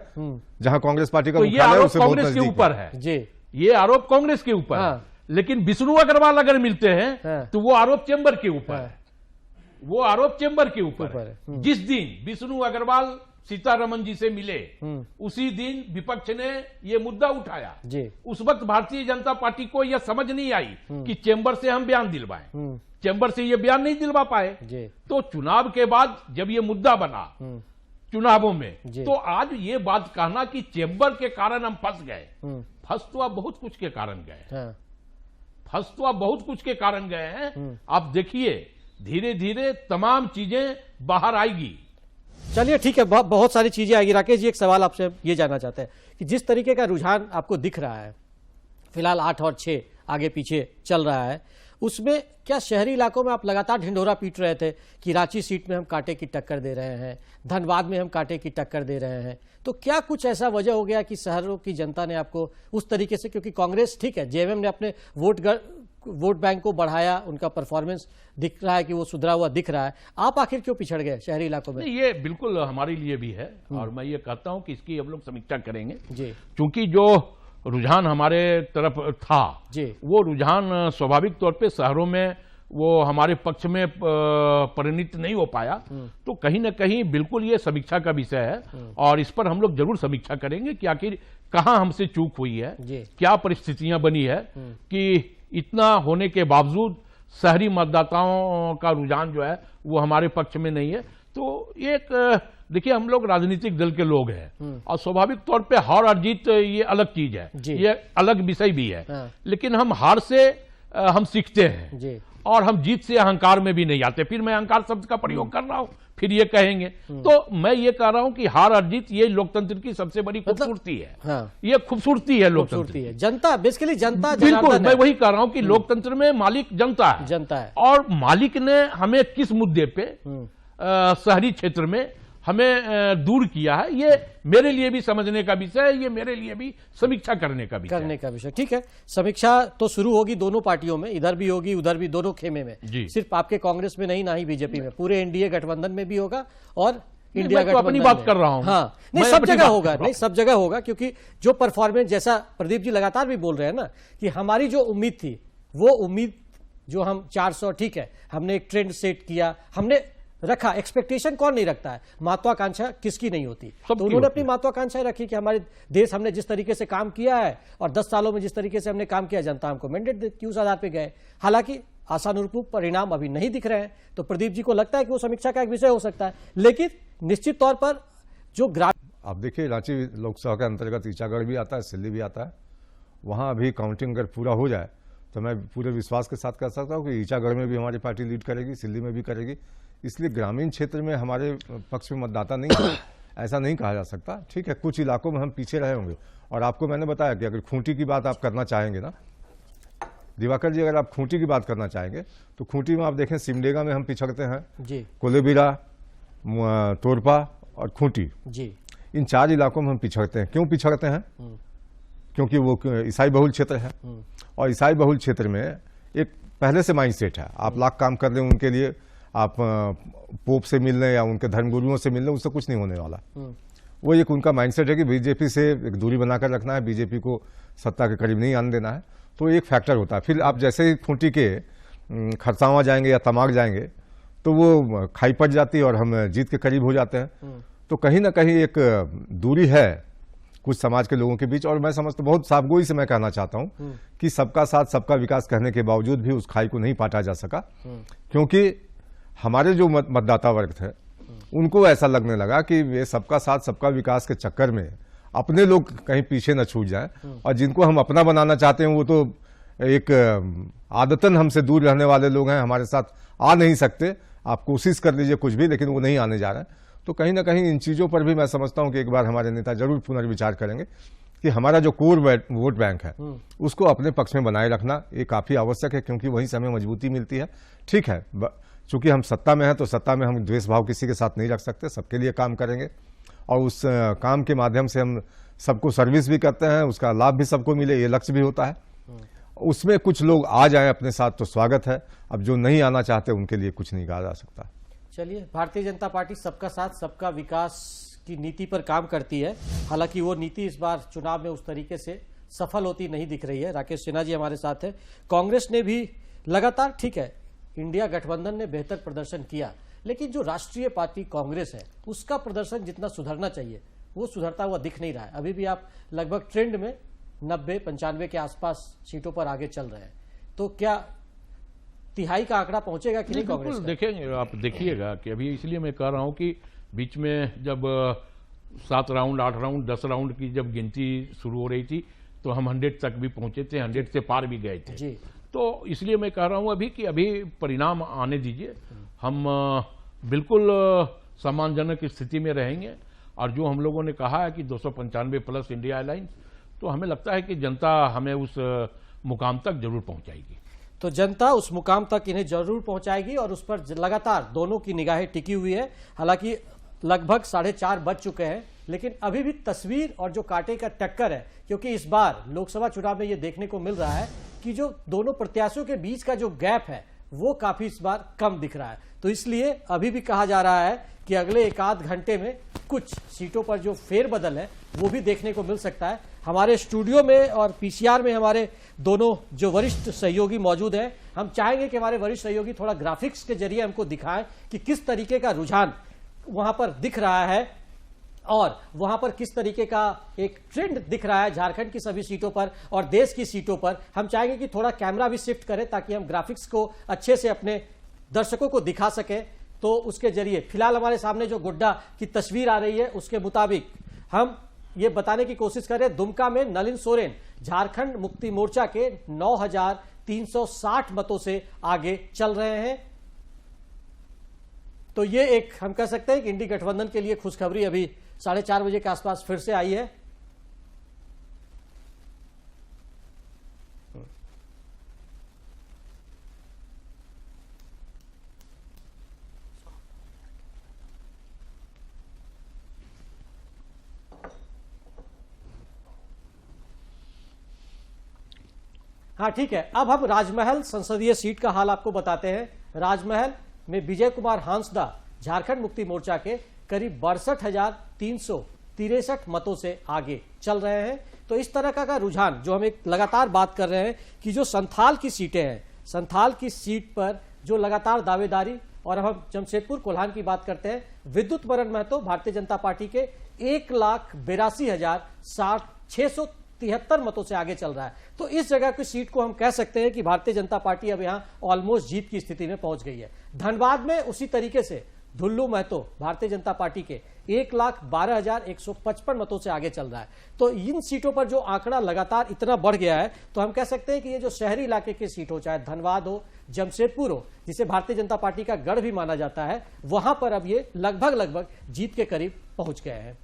जहां कांग्रेस पार्टी का मुख्यालय है, उसे बहुत कांग्रेस के ऊपर है जी, ये आरोप कांग्रेस के ऊपर है। लेकिन विष्णु अग्रवाल अगर मिलते हैं तो वो आरोप चैम्बर के ऊपर है, वो आरोप चैम्बर के ऊपर है। जिस दिन विष्णु अग्रवाल सीतारमन जी से मिले उसी दिन विपक्ष ने ये मुद्दा उठाया जी। उस वक्त भारतीय जनता पार्टी को यह समझ नहीं आई कि चैम्बर से हम बयान दिलवाएं, चैम्बर से ये बयान नहीं दिलवा पाए। तो चुनाव के बाद जब ये मुद्दा बना चुनावों में, तो आज ये बात कहना कि चैम्बर के कारण हम फंस गए, फंस तो आप बहुत कुछ के कारण गए, फंस तो आप बहुत कुछ के कारण गए हैं। आप देखिए धीरे धीरे तमाम चीजें बाहर आएगी। चलिए ठीक है, बहुत सारी चीजें आएगी। राकेश जी, एक सवाल आपसे ये जानना चाहते हैं कि जिस तरीके का रुझान आपको दिख रहा है फिलहाल 8 और 6 आगे पीछे चल रहा है, उसमें क्या शहरी इलाकों में आप लगातार ढिंढोरा पीट रहे थे कि रांची सीट में हम कांटे की टक्कर दे रहे हैं, धनबाद में हम कांटे की टक्कर दे रहे हैं, तो क्या कुछ ऐसा वजह हो गया कि शहरों की जनता ने आपको उस तरीके से, क्योंकि कांग्रेस ठीक है, जेएमएम ने अपने वोट बैंक को बढ़ाया, उनका परफॉर्मेंस दिख रहा है कि वो सुधरा हुआ दिख रहा है, आप आखिर क्यों पिछड़ गए शहरी इलाकों में? ये बिल्कुल हमारे लिए भी है और मैं ये कहता हूं कि इसकी हम लोग समीक्षा करेंगे जी, क्योंकि जो रुझान हमारे तरफ था जी, वो रुझान स्वाभाविक तौर पे शहरों में वो हमारे पक्ष में परिणित नहीं हो पाया। तो कहीं ना कहीं बिल्कुल ये समीक्षा का विषय है और इस पर हम लोग जरूर समीक्षा करेंगे कि आखिर कहां हमसे चूक हुई है, क्या परिस्थितियां बनी है कि इतना होने के बावजूद शहरी मतदाताओं का रुझान जो है वो हमारे पक्ष में नहीं है। तो एक देखिए, हम लोग राजनीतिक दल के लोग हैं और स्वाभाविक तौर पे हार और जीत ये अलग चीज है, ये अलग विषय भी है, लेकिन हम हार से हम सीखते हैं और हम जीत से अहंकार में भी नहीं आते। फिर मैं अहंकार शब्द का प्रयोग कर रहा हूं, फिर ये कहेंगे, तो मैं ये कह रहा हूं कि हार और जीत ये लोकतंत्र की सबसे बड़ी खूबसूरती है, ये खूबसूरती है लोकतंत्र की। जनता बेसिकली जनता, बिल्कुल मैं वही कह रहा हूं कि लोकतंत्र में मालिक जनता है, और मालिक ने हमें किस मुद्दे पे शहरी क्षेत्र में हमें दूर किया है, ये मेरे लिए भी समझने का विषय है, ये मेरे लिए भी समीक्षा करने का विषय ठीक है। समीक्षा तो शुरू होगी दोनों पार्टियों में, इधर भी होगी उधर भी, दोनों खेमे में, सिर्फ आपके कांग्रेस में नहीं, ना ही बीजेपी में, पूरे एनडीए गठबंधन में भी होगा और इंडिया गठबंधन अपनी बात कर रहा हूं। हाँ, नहीं सब जगह होगा, नहीं सब जगह होगा, क्योंकि जो परफॉर्मेंस, जैसा प्रदीप जी लगातार भी बोल रहे हैं ना कि हमारी जो उम्मीद थी, वो उम्मीद जो हम 400, ठीक है, हमने एक ट्रेंड सेट किया, हमने रखा, एक्सपेक्टेशन कौन नहीं रखता है, महत्वाकांक्षा किसकी नहीं होती, तो उन्होंने अपनी महत्वाकांक्षाएं रखी कि हमारे देश, हमने जिस तरीके से काम किया है और 10 सालों में जिस तरीके से हमने काम किया, जनता हमको मैंडेट देती, उस आधार पे गए। हालांकि आशानुरूप परिणाम अभी नहीं दिख रहे हैं। तो प्रदीप जी को लगता है कि वो समीक्षा का एक विषय हो सकता है, लेकिन निश्चित तौर पर जो आप देखिए रांची लोकसभा के अंतर्गत ईचागढ़ भी आता है, सिल्ली भी आता है। वहाँ अभी काउंटिंग अगर पूरा हो जाए तो मैं पूरे विश्वास के साथ कह सकता हूँ कि ईचागढ़ में भी हमारी पार्टी लीड करेगी, सिल्ली में भी करेगी। इसलिए ग्रामीण क्षेत्र में हमारे पक्ष में मतदाता नहीं है, ऐसा नहीं कहा जा सकता। ठीक है, कुछ इलाकों में हम पीछे रहे होंगे। और आपको मैंने बताया कि अगर खूंटी की बात आप करना चाहेंगे ना दिवाकर जी, अगर आप खूंटी की बात करना चाहेंगे तो खूंटी में आप देखें सिमडेगा में हम पिछड़ते हैं जी, कोलेबिरा, तोरपा और खूंटी, जी, इन 4 इलाकों में हम पिछड़ते हैं। क्यों पिछड़ते हैं? क्योंकि वो ईसाई बहुल क्षेत्र है और ईसाई बहुल क्षेत्र में एक पहले से माइंडसेट है, आप लाख काम कर लें उनके लिए, आप पोप से मिल लें या उनके धर्मगुरुओं से मिल लें, उससे कुछ नहीं होने वाला। वो एक उनका माइंडसेट है कि बीजेपी से एक दूरी बनाकर रखना है, बीजेपी को सत्ता के करीब नहीं आने देना है। तो एक फैक्टर होता है। फिर आप जैसे ही खूंटी के खरसावां जाएंगे या तमाग जाएंगे तो वो खाई पड़ जाती है और हम जीत के करीब हो जाते हैं। तो कहीं ना कहीं एक दूरी है कुछ समाज के लोगों के बीच। और मैं समझता हूं, बहुत साफगोई से मैं कहना चाहता हूं कि सबका साथ सबका विकास कहने के बावजूद भी उस खाई को नहीं पाटा जा सका, क्योंकि हमारे जो मतदाता वर्ग थे उनको ऐसा लगने लगा कि वे सबका साथ सबका विकास के चक्कर में अपने लोग कहीं पीछे न छूट जाएं, और जिनको हम अपना बनाना चाहते हैं वो तो एक आदतन हमसे दूर रहने वाले लोग हैं, हमारे साथ आ नहीं सकते। आप कोशिश कर लीजिए कुछ भी, लेकिन वो नहीं आने जा रहे हैं। तो कहीं ना कहीं इन चीजों पर भी मैं समझता हूं कि एक बार हमारे नेता जरूर पुनर्विचार करेंगे कि हमारा जो कोर वोट बैंक है उसको अपने पक्ष में बनाए रखना ये काफी आवश्यक है, क्योंकि वहीं से हमें मजबूती मिलती है। ठीक है, चूंकि हम सत्ता में हैं तो सत्ता में हम द्वेष भाव किसी के साथ नहीं रख सकते, सबके लिए काम करेंगे और उस काम के माध्यम से हम सबको सर्विस भी करते हैं, उसका लाभ भी सबको मिले, ये लक्ष्य भी होता है। उसमें कुछ लोग आ जाएं अपने साथ तो स्वागत है, अब जो नहीं आना चाहते उनके लिए कुछ नहीं कहा जा सकता। चलिए, भारतीय जनता पार्टी सबका साथ सबका विकास की नीति पर काम करती है। हालांकि वो नीति इस बार चुनाव में उस तरीके से सफल होती नहीं दिख रही है। राकेश सिन्हा जी हमारे साथ है। कांग्रेस ने भी लगातार, ठीक है, इंडिया गठबंधन ने बेहतर प्रदर्शन किया, लेकिन जो राष्ट्रीय पार्टी कांग्रेस है उसका प्रदर्शन जितना सुधरना चाहिए वो सुधरता हुआ दिख नहीं रहा है। अभी भी आप लगभग ट्रेंड में 90-95 के आसपास सीटों पर आगे चल रहे हैं। तो क्या तिहाई का आंकड़ा पहुंचेगा कि नहीं कांग्रेस? देखेंगे, आप देखिएगा कि अभी इसलिए मैं कह रहा हूं कि बीच में जब 7 राउंड 8 राउंड 10 राउंड की जब गिनती शुरू हो रही थी तो हम 100 तक भी पहुंचे थे, 100 से पार भी गए थे जी। तो इसलिए मैं कह रहा हूं अभी कि अभी परिणाम आने दीजिए, हम बिल्कुल सम्मानजनक स्थिति में रहेंगे। और जो हम लोगों ने कहा है कि 295 प्लस इंडिया अलायंस, तो हमें लगता है कि जनता हमें उस मुकाम तक जरूर पहुंचाएगी। तो जनता उस मुकाम तक इन्हें जरूर पहुंचाएगी और उस पर लगातार दोनों की निगाहें टिकी हुई है। हालांकि लगभग 4:30 बज चुके हैं, लेकिन अभी भी तस्वीर और जो कांटे का टक्कर है, क्योंकि इस बार लोकसभा चुनाव में ये देखने को मिल रहा है कि जो दोनों प्रत्याशियों के बीच का जो गैप है वो काफी इस बार कम दिख रहा है। तो इसलिए अभी भी कहा जा रहा है कि अगले 1-8 घंटे में कुछ सीटों पर जो फेरबदल है वो भी देखने को मिल सकता है। हमारे स्टूडियो में और पीसीआर में हमारे दोनों जो वरिष्ठ सहयोगी मौजूद हैं, हम चाहेंगे कि हमारे वरिष्ठ सहयोगी थोड़ा ग्राफिक्स के जरिए हमको दिखाएं कि किस तरीके का रुझान वहां पर दिख रहा है और वहां पर किस तरीके का एक ट्रेंड दिख रहा है झारखंड की सभी सीटों पर और देश की सीटों पर। हम चाहेंगे कि थोड़ा कैमरा भी शिफ्ट करें ताकि हम ग्राफिक्स को अच्छे से अपने दर्शकों को दिखा सके। तो उसके जरिए फिलहाल हमारे सामने जो गुड्डा की तस्वीर आ रही है उसके मुताबिक हम ये बताने की कोशिश करें, दुमका में नलिन सोरेन झारखंड मुक्ति मोर्चा के 9,360 मतों से आगे चल रहे हैं। तो ये एक हम कह सकते हैं कि इंडी गठबंधन के लिए खुशखबरी अभी 4:30 बजे के आसपास फिर से आई है। हाँ ठीक है, अब हम राजमहल संसदीय सीट का हाल आपको बताते हैं। राजमहल में विजय कुमार हांसदा झारखंड मुक्ति मोर्चा के करीब 62,363 मतों से आगे चल रहे हैं। तो इस तरह का रुझान जो हम एक लगातार बात कर रहे हैं कि जो संथाल की सीटें हैं, संथाल की सीट पर जो लगातार दावेदारी, और हम जमशेदपुर कोल्हान की बात करते हैं, विद्युत बरन महतो भारतीय जनता पार्टी के 1,82,633 73 मतों से आगे चल रहा है। तो इस जगह की सीट को हम कह सकते हैं कि भारतीय जनता पार्टी अब यहां ऑलमोस्ट जीत की स्थिति में पहुंच गई है। धनबाद में उसी तरीके से दुल्लू महतो भारतीय जनता पार्टी के 1,12,155 मतों से आगे चल रहा है। तो इन सीटों पर जो आंकड़ा लगातार इतना बढ़ गया है, तो हम कह सकते हैं कि ये जो शहरी इलाके की सीट हो, चाहे धनबाद हो, जमशेदपुर हो, जिसे भारतीय जनता पार्टी का गढ़ भी माना जाता है, वहां पर अब ये लगभग जीत के करीब पहुंच गए हैं।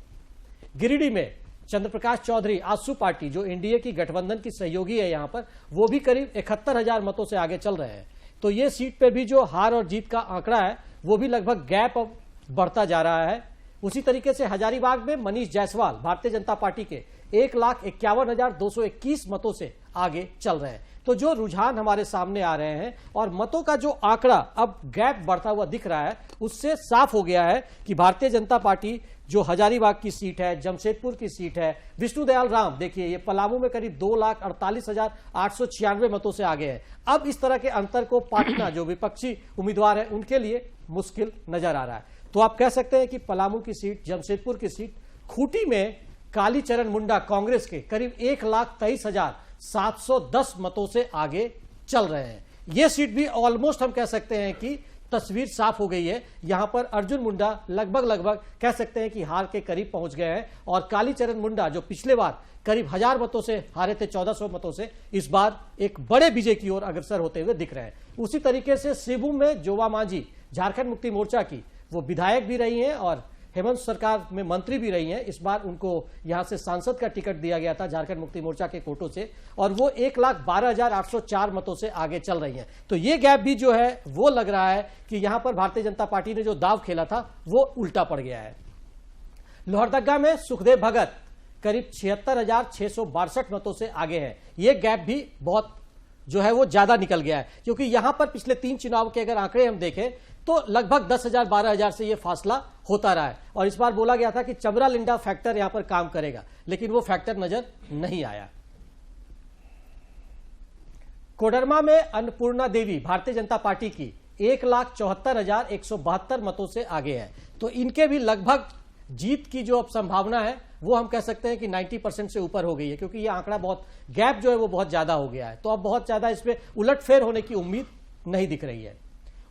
गिरिडीह में चंद्रप्रकाश चौधरी आसू पार्टी, जो एनडीए की गठबंधन की सहयोगी है, यहां पर वो भी करीब 71,000 मतों से आगे चल रहे हैं। तो ये सीट पे भी जो हार और जीत का आंकड़ा है, वो भी लगभग गैप अब बढ़ता जा रहा है। उसी तरीके से हजारीबाग में मनीष जायसवाल भारतीय जनता पार्टी के 1,51,221 मतों से आगे चल रहे हैं। तो जो रुझान हमारे सामने आ रहे हैं और मतों का जो आंकड़ा अब गैप बढ़ता हुआ दिख रहा है, उससे साफ हो गया है कि भारतीय जनता पार्टी जो हजारीबाग की सीट है, जमशेदपुर की सीट है, विष्णुदयाल राम देखिए ये पलामू में करीब 2,48,896 मतों से आगे है। अब इस तरह के अंतर को पाटना, जो विपक्षी उम्मीदवार है, उनके लिए मुश्किल नजर आ रहा है। तो आप कह सकते हैं कि पलामू की सीट, जमशेदपुर की सीट, खूंटी में कालीचरण मुंडा कांग्रेस के करीब 1,23,710 मतों से आगे चल रहे हैं। यह सीट भी ऑलमोस्ट हम कह सकते हैं कि तस्वीर साफ हो गई है। यहां पर अर्जुन मुंडा लगभग कह सकते हैं कि हार के करीब पहुंच गए हैं, और कालीचरण मुंडा जो पिछले बार करीब 1000 मतों से हारे थे, 1400 मतों से, इस बार एक बड़े विजय की ओर अग्रसर होते हुए दिख रहे हैं। उसी तरीके से सिबू में जोवा मांझी झारखंड मुक्ति मोर्चा की, वो विधायक भी रही हैं और हेमंत सरकार में मंत्री भी रही हैं। इस बार उनको यहां से सांसद का टिकट दिया गया था झारखंड मुक्ति मोर्चा के कोटों से, और वो 1,12,804 मतों से आगे चल रही हैं। तो ये गैप भी जो है वो लग रहा है कि यहां पर भारतीय जनता पार्टी ने जो दाव खेला था वो उल्टा पड़ गया है। लोहरदगा में सुखदेव भगत करीब 76,662 मतों से आगे है। ये गैप भी बहुत जो है वो ज्यादा निकल गया है, क्योंकि यहां पर पिछले 3 चुनाव के अगर आंकड़े हम देखें तो लगभग 10,000 12,000 से ये फासला होता रहा है। और इस बार बोला गया था कि चमरा लिंडा फैक्टर यहां पर काम करेगा, लेकिन वो फैक्टर नजर नहीं आया। कोडरमा में अन्नपूर्णा देवी भारतीय जनता पार्टी की 1,74,172 मतों से आगे है। तो इनके भी लगभग जीत की जो अब संभावना है वो हम कह सकते हैं कि 90% से ऊपर हो गई है, क्योंकि ये आंकड़ा बहुत गैप जो है वो बहुत ज्यादा हो गया है। तो अब बहुत ज्यादा इसमें उलटफेर होने की उम्मीद नहीं दिख रही है।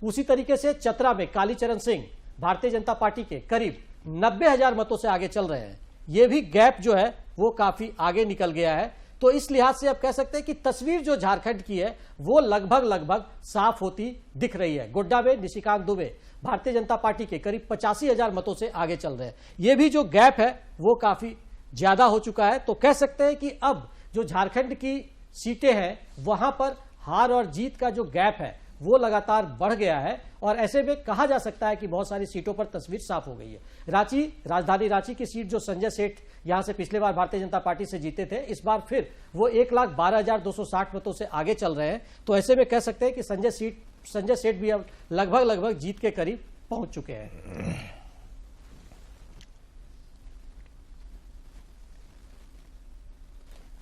उसी तरीके से चतरा में कालीचरण सिंह भारतीय जनता पार्टी के करीब 90,000 मतों से आगे चल रहे हैं। यह भी गैप जो है वो काफी आगे निकल गया है। तो इस लिहाज से अब कह सकते हैं कि तस्वीर जो झारखंड की है वो लगभग साफ होती दिख रही है। गोड्डा में निशिकांत दुबे भारतीय जनता पार्टी के करीब 85,000 मतों से आगे चल रहे हैं। यह भी जो गैप है वो काफी ज्यादा हो चुका है। तो कह सकते हैं कि अब जो झारखंड की सीटें हैं वहां पर हार और जीत का जो गैप है वो लगातार बढ़ गया है, और ऐसे में कहा जा सकता है कि बहुत सारी सीटों पर तस्वीर साफ हो गई है। रांची, राजधानी रांची की सीट जो संजय सेठ यहां से पिछले बार भारतीय जनता पार्टी से जीते थे, इस बार फिर वो 1,12,260 मतों से आगे चल रहे हैं। तो ऐसे में कह सकते हैं कि संजय सेठ भी अब लगभग जीत के करीब पहुंच चुके हैं।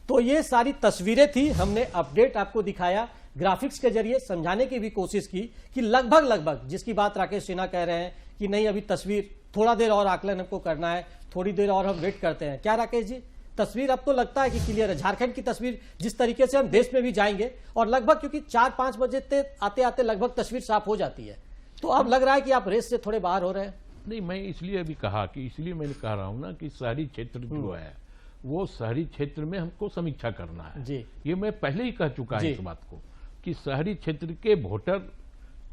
तो ये सारी तस्वीरें थी, हमने अपडेट आपको दिखाया, ग्राफिक्स के जरिए समझाने की भी कोशिश की कि लगभग जिसकी बात राकेश सिन्हा कह रहे हैं कि नहीं अभी तस्वीर थोड़ा देर और आकलन हमको करना है, थोड़ी देर और हम वेट करते हैं। क्या राकेश जी, तस्वीर अब तो लगता है कि क्लियर है? झारखंड की तस्वीर जिस तरीके से हम देश में भी जाएंगे, और लगभग क्योंकि 4-5 बजे आते लगभग तस्वीर साफ हो जाती है, तो अब लग रहा है कि आप रेस से थोड़े बाहर हो रहे हैं। नहीं, मैं इसलिए अभी कहा कि इसलिए मैंने कह रहा हूं ना कि शहरी क्षेत्र जो है वो शहरी क्षेत्र में हमको समीक्षा करना है जी। ये मैं पहले ही कह चुका है इस बात को कि शहरी क्षेत्र के वोटर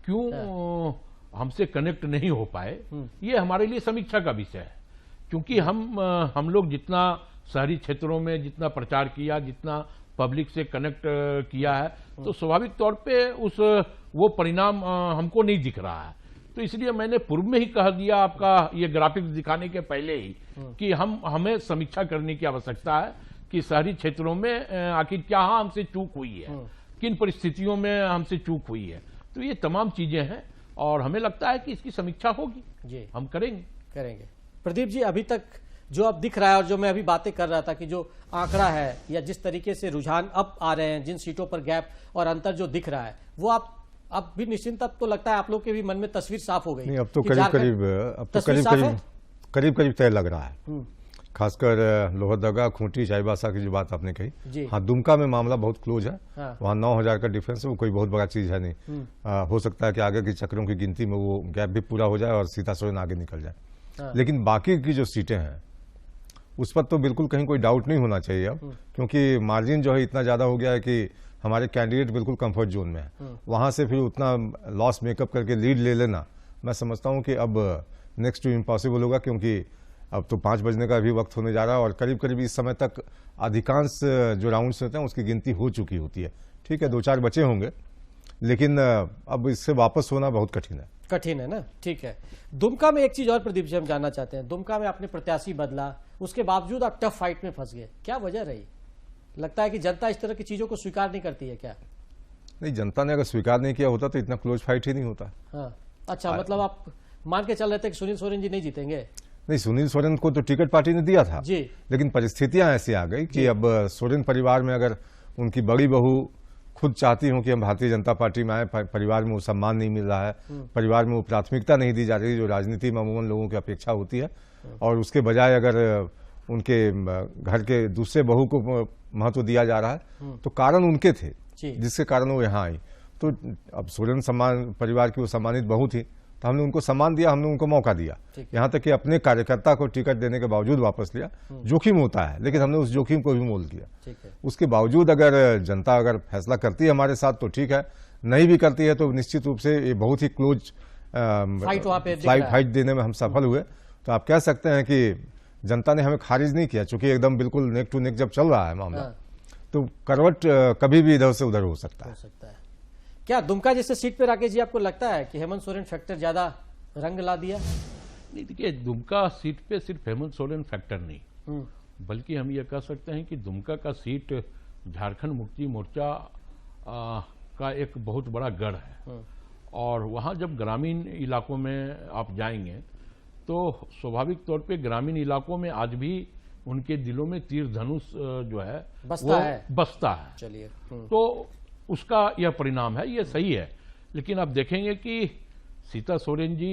क्यों हमसे कनेक्ट नहीं हो पाए, ये हमारे लिए समीक्षा का विषय है। क्योंकि हम लोग जितना शहरी क्षेत्रों में जितना प्रचार किया, जितना पब्लिक से कनेक्ट किया है, तो स्वाभाविक तौर पे वो परिणाम हमको नहीं दिख रहा है। तो इसलिए मैंने पूर्व में ही कह दिया आपका ये ग्राफिक्स दिखाने के पहले ही कि हमें समीक्षा करने की आवश्यकता है कि शहरी क्षेत्रों में आखिर क्या हमसे चूक हुई है, किन परिस्थितियों में हमसे चूक हुई है। तो ये तमाम चीजें हैं और हमें लगता है कि इसकी समीक्षा होगी जी, हम करेंगे। प्रदीप जी, अभी तक जो अब दिख रहा है और जो मैं अभी बातें कर रहा था कि जो आंकड़ा है या जिस तरीके से रुझान अब आ रहे हैं, जिन सीटों पर गैप और अंतर जो दिख रहा है, वो आप अब भी निश्चिंत, अब तो लगता है आप लोग के भी मन में तस्वीर साफ हो गई? नहीं, अब तो करीब तय लग रहा है। खासकर लोहरदगा, खूंटी, चाईबासा की जो बात आपने जी। कही, हाँ दुमका में मामला बहुत क्लोज है। हाँ। वहाँ 9,000 का डिफरेंस है, वो कोई बहुत बड़ा चीज है नहीं। हो सकता है कि आगे की चक्रों की गिनती में वो गैप भी पूरा हो जाए और सीता सोरेन आगे निकल जाए। हाँ। लेकिन बाकी की जो सीटें हैं उस पर तो बिल्कुल कहीं कोई डाउट नहीं होना चाहिए अब, क्योंकि मार्जिन जो है इतना ज्यादा हो गया है कि हमारे कैंडिडेट बिल्कुल कंफर्ट जोन में है। वहां से फिर उतना लॉस मेकअप करके लीड ले लेना, मैं समझता हूं कि अब नेक्स्ट टू इम्पॉसिबल होगा, क्योंकि अब तो 5 बजने का भी वक्त होने जा रहा है और करीब करीब इस समय तक अधिकांश जो राउंड्स होते हैं उसकी गिनती हो चुकी होती है। ठीक है, 2-4 बचे होंगे, लेकिन अब इससे वापस होना बहुत कठिन है। कठिन है ना। ठीक है, दुमका में एक चीज और प्रदीप जी हम जानना चाहते हैं। दुमका में आपने प्रत्याशी बदला, उसके बावजूद आप टफ फाइट में फंस गए, क्या वजह रही? लगता है कि जनता इस तरह की चीजों को स्वीकार नहीं करती है क्या? नहीं, जनता ने अगर स्वीकार नहीं किया होता तो इतना क्लोज फाइट ही नहीं होता। हाँ, अच्छा, मतलब आप मान के चल रहे थे कि सुनील सोरेन जी नहीं जीतेंगे? नहीं, सुनील सोरेन को तो टिकट पार्टी ने दिया था जी। लेकिन परिस्थितियां ऐसी आ गई कि अब सोरेन परिवार में अगर उनकी बड़ी बहू खुद चाहती हूं कि हम भारतीय जनता पार्टी में आए, परिवार में वो सम्मान नहीं मिल रहा है, परिवार में वो प्राथमिकता नहीं दी जा रही जो राजनीति में अमूमन लोगों की अपेक्षा होती है, और उसके बजाय अगर उनके घर के दूसरे बहू को महत्व दिया जा रहा है, तो कारण उनके थे जिसके कारण वो यहाँ आई। तो अब सोरेन सम्मान परिवार की वो सम्मानित बहू थी, तो हमने उनको सम्मान दिया, हमने उनको मौका दिया, यहाँ तक कि अपने कार्यकर्ता को टिकट देने के बावजूद वापस लिया। जोखिम होता है, लेकिन हमने उस जोखिम को भी मोल दिया। उसके बावजूद अगर जनता अगर फैसला करती है हमारे साथ तो ठीक है, नहीं भी करती है तो निश्चित रूप से ये बहुत ही क्लोज फाइट देने में हम सफल हुए। तो आप कह सकते हैं कि जनता ने हमें खारिज नहीं किया, चूंकि एकदम बिल्कुल नेक टू नेक जब चल रहा है मामला, तो करवट कभी भी इधर से उधर हो सकता है। क्या दुमका जैसे सीट पे राकेश जी आपको लगता है कि हेमंत सोरेन फैक्टर ज्यादा रंग ला दिया? नहीं, देखिए दुमका सीट पे सिर्फ हेमंत सोरेन फैक्टर नहीं, बल्कि हम ये कह सकते हैं कि दुमका का सीट झारखंड मुक्ति मोर्चा का एक बहुत बड़ा गढ़ है। और वहाँ जब ग्रामीण इलाकों में आप जाएंगे तो स्वाभाविक तौर पे ग्रामीण इलाकों में आज भी उनके दिलों में तीर धनुष जो है बसता है। चलिए, तो उसका यह परिणाम है, ये सही है। लेकिन आप देखेंगे कि सीता सोरेन जी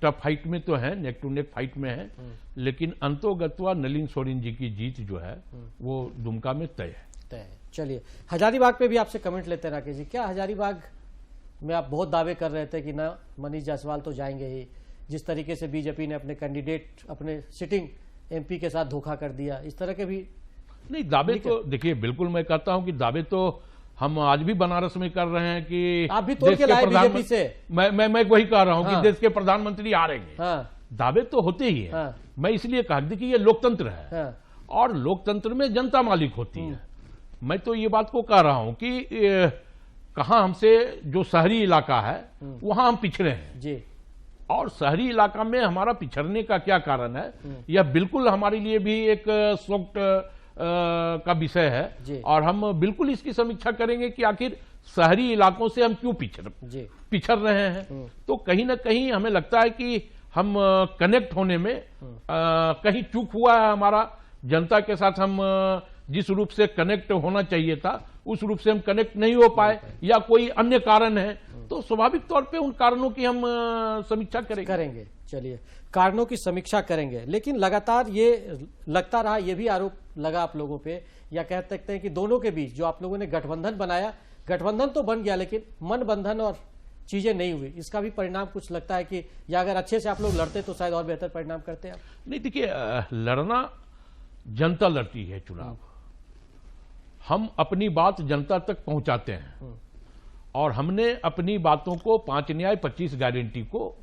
टफ फाइट में तो है, नेक टू नेक फाइट में है, लेकिन अंतोगत्वा नलिन सोरेन जी की जीत जो है वो दुमका में तय है। चलिए, हजारीबाग पे भी आपसे कमेंट लेते हैं राकेश जी। क्या हजारीबाग में आप बहुत दावे कर रहे थे कि ना मनीष जायसवाल तो जाएंगे ही, जिस तरीके से बीजेपी ने अपने कैंडिडेट अपने सिटिंग एमपी के साथ धोखा कर दिया, इस तरह के भी नहीं दावे तो देखिए, बिल्कुल मैं कहता हूं कि दावे तो हम आज भी बनारस में कर रहे हैं कि आप भी तोड़ के लाए बीजेपी से। मैं वही कह रहा हूं कि देश के प्रधानमंत्री आ रहे हैं। दावे तो होते ही है। मैं इसलिए कहा कि ये लोकतंत्र है और लोकतंत्र में जनता मालिक होती है। मैं तो ये बात को कह रहा हूं कि कहां हमसे जो शहरी इलाका है वहां हम पिछड़े हैं जी, और शहरी इलाका में हमारा पिछड़ने का क्या कारण है, यह बिल्कुल हमारे लिए भी एक शोक का विषय है। और हम बिल्कुल इसकी समीक्षा करेंगे कि आखिर शहरी इलाकों से हम क्यों पिछड़ रहे हैं। तो कहीं ना कहीं हमें लगता है कि हम कनेक्ट होने में कहीं चूक हुआ है हमारा। जनता के साथ हम जिस रूप से कनेक्ट होना चाहिए था उस रूप से हम कनेक्ट नहीं हो पाए, या कोई अन्य कारण है, तो स्वाभाविक तौर पे उन कारणों की हम समीक्षा करेंगे। चलिए, कारणों की समीक्षा करेंगे। लेकिन लगातार ये लगता रहा, ये भी आरोप लगा आप लोगों पे, या कह सकते हैं कि दोनों के बीच जो आप लोगों ने गठबंधन बनाया, गठबंधन तो बन गया लेकिन मन बंधन और चीजें नहीं हुई। इसका भी परिणाम कुछ लगता है कि या अगर अच्छे से आप लोग लड़ते तो शायद और बेहतर परिणाम करते आप? नहीं, देखिए लड़ना जनता लड़ती है चुनाव, हम अपनी बात जनता तक पहुंचाते हैं और हमने अपनी बातों को 5 न्याय 25 गारंटी को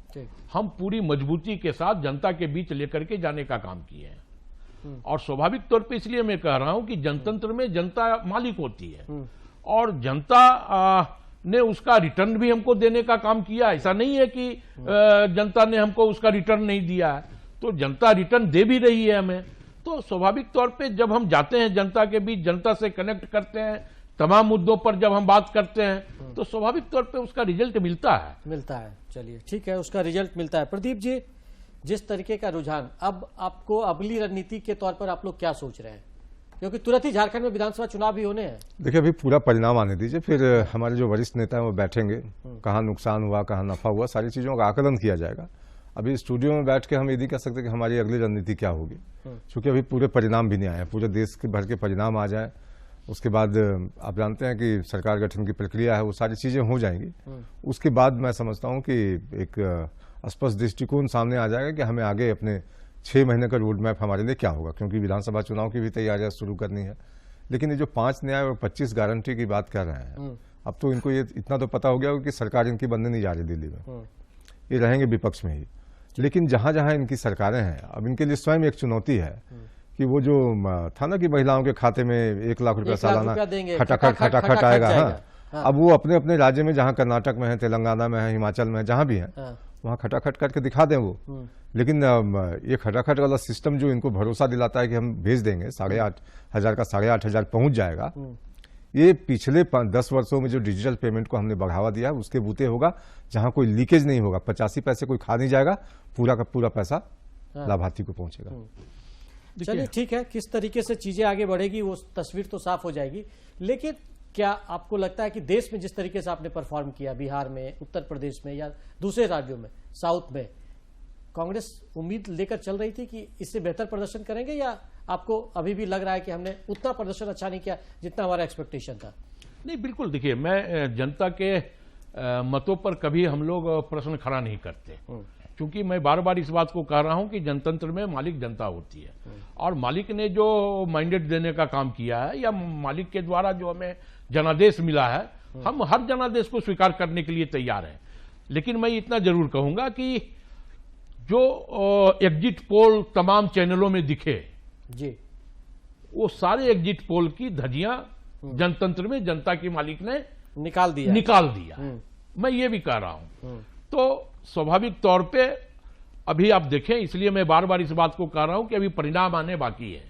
हम पूरी मजबूती के साथ जनता के बीच लेकर के जाने का काम किए हैं। और स्वाभाविक तौर पे इसलिए मैं कह रहा हूं कि जनतंत्र में जनता मालिक होती है और जनता ने उसका रिटर्न भी हमको देने का काम किया। ऐसा नहीं है कि जनता ने हमको उसका रिटर्न नहीं दिया है, तो जनता रिटर्न दे भी रही है हमें। तो स्वाभाविक तौर पे जब हम जाते हैं जनता के बीच, जनता से कनेक्ट करते हैं, तमाम मुद्दों पर जब हम बात करते हैं तो स्वाभाविक तौर पे उसका रिजल्ट मिलता है। चलिए ठीक है, उसका रिजल्ट मिलता है। प्रदीप जी, जिस तरीके का रुझान अब आपको अगली रणनीति के तौर पर आप लोग क्या सोच रहे हैं, क्योंकि तुरंत ही झारखंड में विधानसभा चुनाव भी होने हैं? देखिए, अभी पूरा परिणाम आने दीजिए, फिर हमारे जो वरिष्ठ नेता हैं वो बैठेंगे, कहाँ नुकसान हुआ, कहाँ नफा हुआ, सारी चीजों का आकलन किया जाएगा। अभी स्टूडियो में बैठ के हम ये नहीं कह सकते कि हमारी अगली रणनीति क्या होगी, क्योंकि अभी पूरे परिणाम भी नहीं आए, पूरे देश के भर के परिणाम आ जाए, उसके बाद आप जानते हैं कि सरकार गठन की प्रक्रिया है, वो सारी चीजें हो जाएंगी। उसके बाद मैं समझता हूं कि एक स्पष्ट दृष्टिकोण सामने आ जाएगा कि हमें आगे अपने 6 महीने का रोड मैप हमारे लिए क्या होगा, क्योंकि विधानसभा चुनाव की भी तैयारियां शुरू करनी है। लेकिन ये जो 5 न्याय और 25 गारंटी की बात कर रहे हैं, अब तो इनको ये इतना तो पता हो गया होगा कि सरकार इनकी बनने नहीं जा रही दिल्ली में, ये रहेंगे विपक्ष में ही। लेकिन जहां जहां इनकी सरकारें हैं, अब इनके लिए स्वयं एक चुनौती है कि वो जो था ना कि महिलाओं के खाते में 1 लाख रुपया सालाना खटाखट आएगा, हाँ, अब वो अपने अपने राज्य में, जहां कर्नाटक में है, तेलंगाना में है, हिमाचल में, जहां भी है, वहां खटाखट करके दिखा दें वो। लेकिन ये खटाखट वाला सिस्टम जो इनको भरोसा दिलाता है कि हम भेज देंगे 8,500 का 8,500 पहुंच जाएगा, ये पिछले 10 वर्षों में जो डिजिटल पेमेंट को हमने बढ़ावा दिया है उसके बूते होगा, जहां कोई लीकेज नहीं होगा, 85 पैसे कोई खा नहीं जाएगा, पूरा का पूरा पैसा लाभार्थी को पहुंचेगा। चलिए ठीक है, किस तरीके से चीजें आगे बढ़ेगी वो तस्वीर तो साफ हो जाएगी। लेकिन क्या आपको लगता है कि देश में जिस तरीके से आपने परफॉर्म किया, बिहार में, उत्तर प्रदेश में या दूसरे राज्यों में, साउथ में, कांग्रेस उम्मीद लेकर चल रही थी कि इससे बेहतर प्रदर्शन करेंगे, या आपको अभी भी लग रहा है कि हमने उतना प्रदर्शन अच्छा नहीं किया जितना हमारा एक्सपेक्टेशन था? नहीं, बिल्कुल, देखिए, मैं जनता के मतों पर कभी हम लोग प्रश्न खड़ा नहीं करते, क्योंकि मैं बार बार इस बात को कह रहा हूं कि जनतंत्र में मालिक जनता होती है, और मालिक ने जो मैंडेट देने का काम किया है, या मालिक के द्वारा जो हमें जनादेश मिला है, हम हर जनादेश को स्वीकार करने के लिए तैयार हैं। लेकिन मैं इतना जरूर कहूंगा कि जो एग्जिट पोल तमाम चैनलों में दिखे जी, वो सारे एग्जिट पोल की धज्जियां जनतंत्र में जनता की मालिक ने निकाल दिया। मैं ये भी कह रहा हूं। तो स्वाभाविक तौर पे अभी आप देखें, इसलिए मैं बार बार इस बात को कह रहा हूं कि अभी परिणाम आने बाकी है,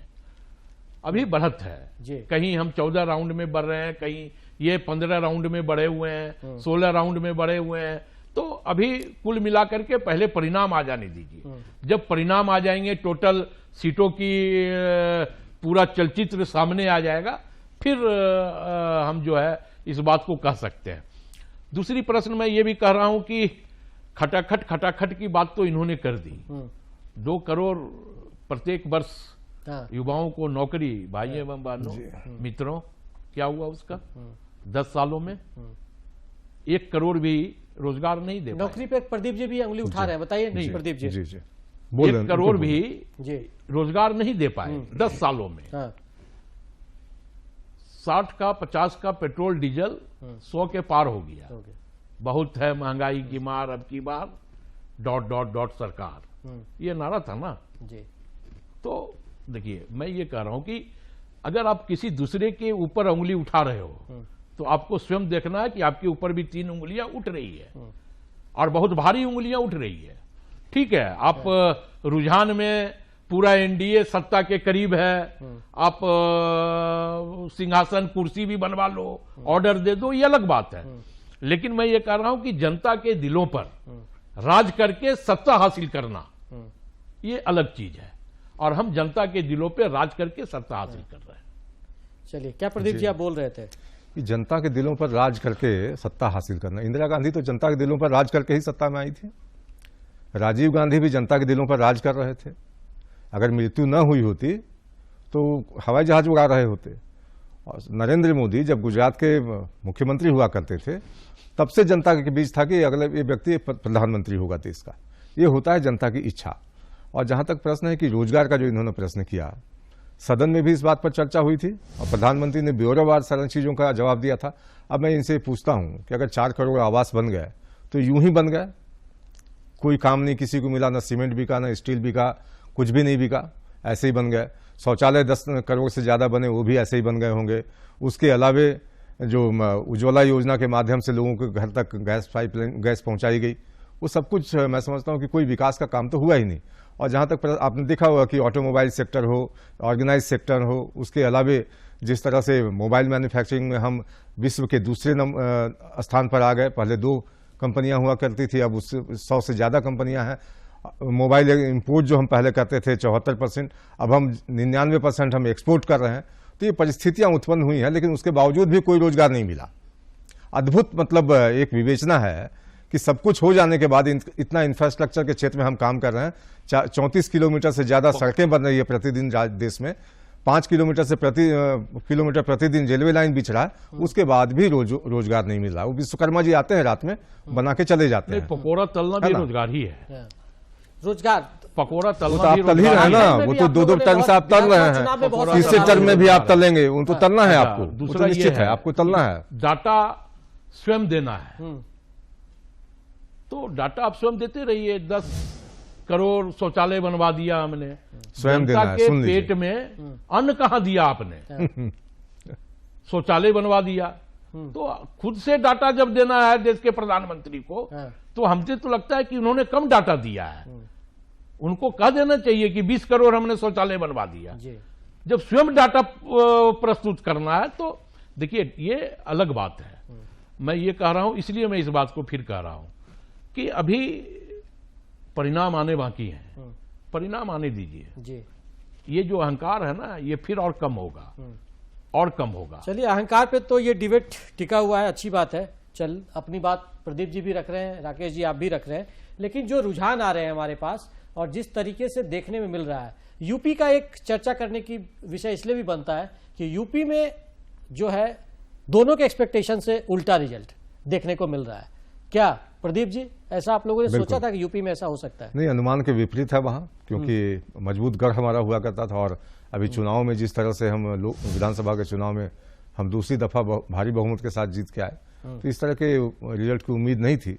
अभी बढ़त है। कहीं हम 14 राउंड में बढ़ रहे हैं, कहीं ये 15 राउंड में बढ़े हुए हैं, 16 राउंड में बढ़े हुए हैं। तो अभी कुल मिलाकर के पहले परिणाम आ जाने दीजिए। जब परिणाम आ जाएंगे, टोटल सीटों की पूरा चलचित्र सामने आ जाएगा, फिर हम जो है इस बात को कह सकते हैं। दूसरी प्रश्न मैं ये भी कह रहा हूं कि खटाखट की बात तो इन्होंने कर दी। 2 करोड़ प्रत्येक वर्ष युवाओं को नौकरी, भाइयों एवं बहनों, मित्रों, क्या हुआ उसका? 10 सालों में 1 करोड़ भी रोजगार नहीं दे, नौकरी पे प्रदीप जी भी उंगली उठा रहे हैं, बताइए। नहीं प्रदीप जी, 1 करोड़ भी रोजगार नहीं दे पाए 10 सालों में। 60 का 50 का पेट्रोल डीजल 100 के पार हो गया। बहुत है महंगाई की मार, अब की बार ... सरकार, ये नारा था ना जी। तो देखिए, मैं ये कह रहा हूं कि अगर आप किसी दूसरे के ऊपर उंगली उठा रहे हो, तो आपको स्वयं देखना है कि आपके ऊपर भी 3 उंगलियां उठ रही है, और बहुत भारी उंगलियां उठ रही है। ठीक है, आप रुझान में पूरा एनडीए सत्ता के करीब है, आप सिंहासन कुर्सी भी बनवा लो, ऑर्डर दे दो, ये अलग बात है। लेकिन मैं ये कह रहा हूं कि जनता के दिलों पर राज करके सत्ता हासिल करना, ये अलग चीज है, और हम जनता के दिलों पे राज करके सत्ता हासिल कर रहे हैं। चलिए, क्या प्रदीप जी आप बोल रहे थे? कि जनता के दिलों पर राज करके सत्ता हासिल करना। इंदिरा गांधी तो जनता के दिलों पर राज करके ही सत्ता में आई थी। राजीव गांधी भी जनता के दिलों पर राज कर रहे थे। अगर मृत्यु न हुई होती तो हवाई जहाज उड़ा रहे होते। और नरेंद्र मोदी जब गुजरात के मुख्यमंत्री हुआ करते थे, तब से जनता के बीच था कि अगले ये व्यक्ति प्रधानमंत्री होगा देश का। ये होता है जनता की इच्छा। और जहां तक प्रश्न है कि रोजगार का जो इन्होंने प्रश्न किया, सदन में भी इस बात पर चर्चा हुई थी और प्रधानमंत्री ने ब्यौरेवार सारी चीजों का जवाब दिया था। अब मैं इनसे पूछता हूं कि अगर 4 करोड़ आवास बन गए तो यूं ही बन गए, कोई काम नहीं किसी को मिला, ना सीमेंट बिका, ना स्टील बिका, कुछ भी नहीं बिका, ऐसे ही बन गए। शौचालय 10 करोड़ से ज्यादा बने, वो भी ऐसे ही बन गए होंगे। उसके अलावे जो उज्ज्वला योजना के माध्यम से लोगों के घर तक गैस पहुंचाई गई, वो सब कुछ मैं समझता हूं कि कोई विकास का काम तो हुआ ही नहीं। और जहां तक आपने देखा होगा कि ऑटोमोबाइल सेक्टर हो, ऑर्गेनाइज सेक्टर हो, उसके अलावे जिस तरह से मोबाइल मैन्युफैक्चरिंग में हम विश्व के दूसरे स्थान पर आ गए। पहले 2 कंपनियां हुआ करती थी, अब उससे 100 से ज्यादा कंपनियां हैं। मोबाइल इंपोर्ट जो हम पहले करते थे 74%, अब हम 99% हम एक्सपोर्ट कर रहे हैं। तो ये परिस्थितियां उत्पन्न हुई हैं, लेकिन उसके बावजूद भी कोई रोजगार नहीं मिला। अद्भुत मतलब एक विवेचना है कि सब कुछ हो जाने के बाद इतना इंफ्रास्ट्रक्चर के क्षेत्र में हम काम कर रहे हैं। 34 किलोमीटर से ज्यादा सड़कें बन रही है प्रतिदिन देश में, 5 किलोमीटर प्रतिदिन रेलवे लाइन बिछ रहा है, उसके बाद भी रोजगार नहीं मिल रहा। वो विश्वकर्मा जी आते हैं रात में बना के चले जाते हैं। पकौड़ा तलना भी रोजगार ही है। रोजगार पकौड़ा वो तलना तो आप तल ही रहे हैं ना, वो तो 2-2 टन से आप तल रहे हैं, तीसरे टन में भी आप तलेंगे, उनको तलना है आपको, दूसरा निश्चित है आपको तलना है। डाटा स्वयं देना है, तो डाटा आप स्वयं देते रहिए। 10 करोड़ शौचालय बनवा दिया हमने, स्वयं देना है, के सुन लीजिए। पेट में अन्न कहां दिया आपने? शौचालय बनवा दिया। तो खुद से डाटा जब देना है देश के प्रधानमंत्री को, तो हमसे तो लगता है कि उन्होंने कम डाटा दिया है। उनको कह देना चाहिए कि 20 करोड़ हमने शौचालय बनवा दिया। जब स्वयं डाटा प्रस्तुत करना है तो देखिए ये अलग बात है। मैं ये कह रहा हूं, इसलिए मैं इस बात को फिर कह रहा हूं कि अभी परिणाम आने बाकी हैं, परिणाम आने दीजिए। ये जो अहंकार है ना, ये फिर और कम होगा, और कम होगा। चलिए, अहंकार पे तो ये डिबेट टिका हुआ है, अच्छी बात है। चल, अपनी बात प्रदीप जी भी रख रहे हैं, राकेश जी आप भी रख रहे हैं, लेकिन जो रुझान आ रहे हैं हमारे पास और जिस तरीके से देखने में मिल रहा है, यूपी का एक चर्चा करने की विषय इसलिए भी बनता है कि यूपी में जो है दोनों के एक्सपेक्टेशन से उल्टा रिजल्ट देखने को मिल रहा है। क्या प्रदीप जी, ऐसा आप लोगों ने सोचा था कि यूपी में ऐसा हो सकता है? नहीं, अनुमान के विपरीत है वहां, क्योंकि मजबूत गढ़ हमारा हुआ करता था। और अभी चुनाव में जिस तरह से हम विधानसभा के चुनाव में हम दूसरी दफा भारी बहुमत के साथ जीत के आए, तो इस तरह के रिजल्ट की उम्मीद नहीं थी।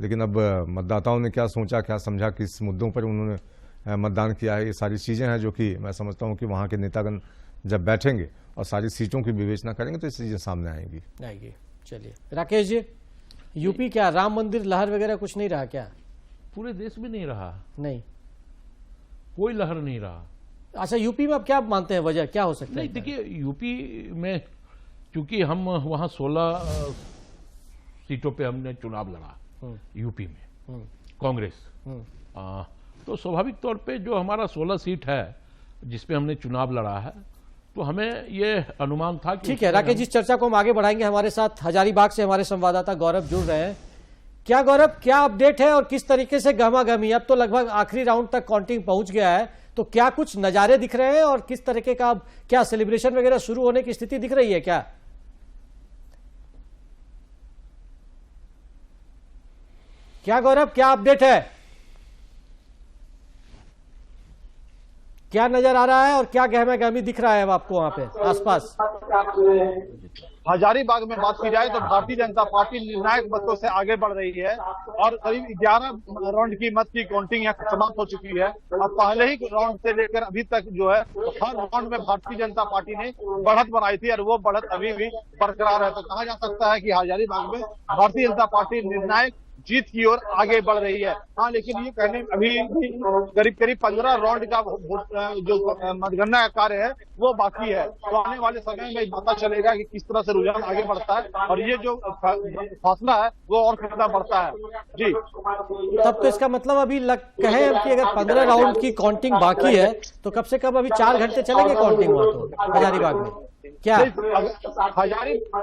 लेकिन अब मतदाताओं ने क्या सोचा, क्या समझा, किस मुद्दों पर उन्होंने मतदान किया है, ये सारी चीजें हैं जो कि मैं समझता हूं कि वहां के नेतागण जब बैठेंगे और सारी सीटों की विवेचना करेंगे तो ये चीजें सामने आएंगी। चलिए राकेश जी, यूपी क्या राम मंदिर लहर वगैरह कुछ नहीं रहा क्या? पूरे देश में नहीं रहा, नहीं, कोई लहर नहीं रहा। अच्छा, यूपी में आप क्या मानते हैं वजह क्या हो सकता है? नहीं, देखिए यूपी में चूंकि हम वहां 16 सीटों पे हमने चुनाव लड़ा यूपी में, कांग्रेस, तो स्वाभाविक तौर पे जो हमारा 16 सीट है जिसपे हमने चुनाव लड़ा है, तो हमें ये अनुमान था कि ठीक है राकेश जी, इस चर्चा को हम आगे बढ़ाएंगे। हमारे साथ हजारीबाग से हमारे संवाददाता गौरव जुड़ रहे हैं। क्या गौरव, क्या अपडेट है और किस तरीके से गहमा-गहमी, अब तो लगभग आखिरी राउंड तक काउंटिंग पहुंच गया है, तो क्या कुछ नजारे दिख रहे हैं और किस तरीके का अब क्या सेलिब्रेशन वगैरह शुरू होने की स्थिति दिख रही है क्या? क्या गौरव, क्या अपडेट है, क्या नजर आ रहा है और क्या गहमा-गहमी दिख रहा है अब आपको वहां पे आसपास? हजारीबाग में बात की जाए तो भारतीय जनता पार्टी निर्णायक मतों से आगे बढ़ रही है और करीब 11 राउंड की मत की काउंटिंग यहाँ समाप्त हो चुकी है। और पहले ही राउंड से लेकर अभी तक जो है हर राउंड में भारतीय जनता पार्टी ने बढ़त बनाई थी और वो बढ़त अभी भी बरकरार है। तो कहा जा सकता है कि हजारीबाग में भारतीय जनता पार्टी निर्णायक जीत की ओर आगे बढ़ रही है। हाँ, लेकिन ये कहने अभी करीब 15 राउंड का जो मतगणना का कार्य है वो बाकी है। तो आने वाले समय में पता चलेगा कि किस तरह से रुझान आगे बढ़ता है और ये जो फासला है वो और कितना बढ़ता है। जी, तब तो इसका मतलब अभी कहें हम कि अगर 15 राउंड की काउंटिंग बाकी है तो कम से कम अभी 4 घंटे चलेंगे काउंटिंग वहां तो हजारीबाग में क्या?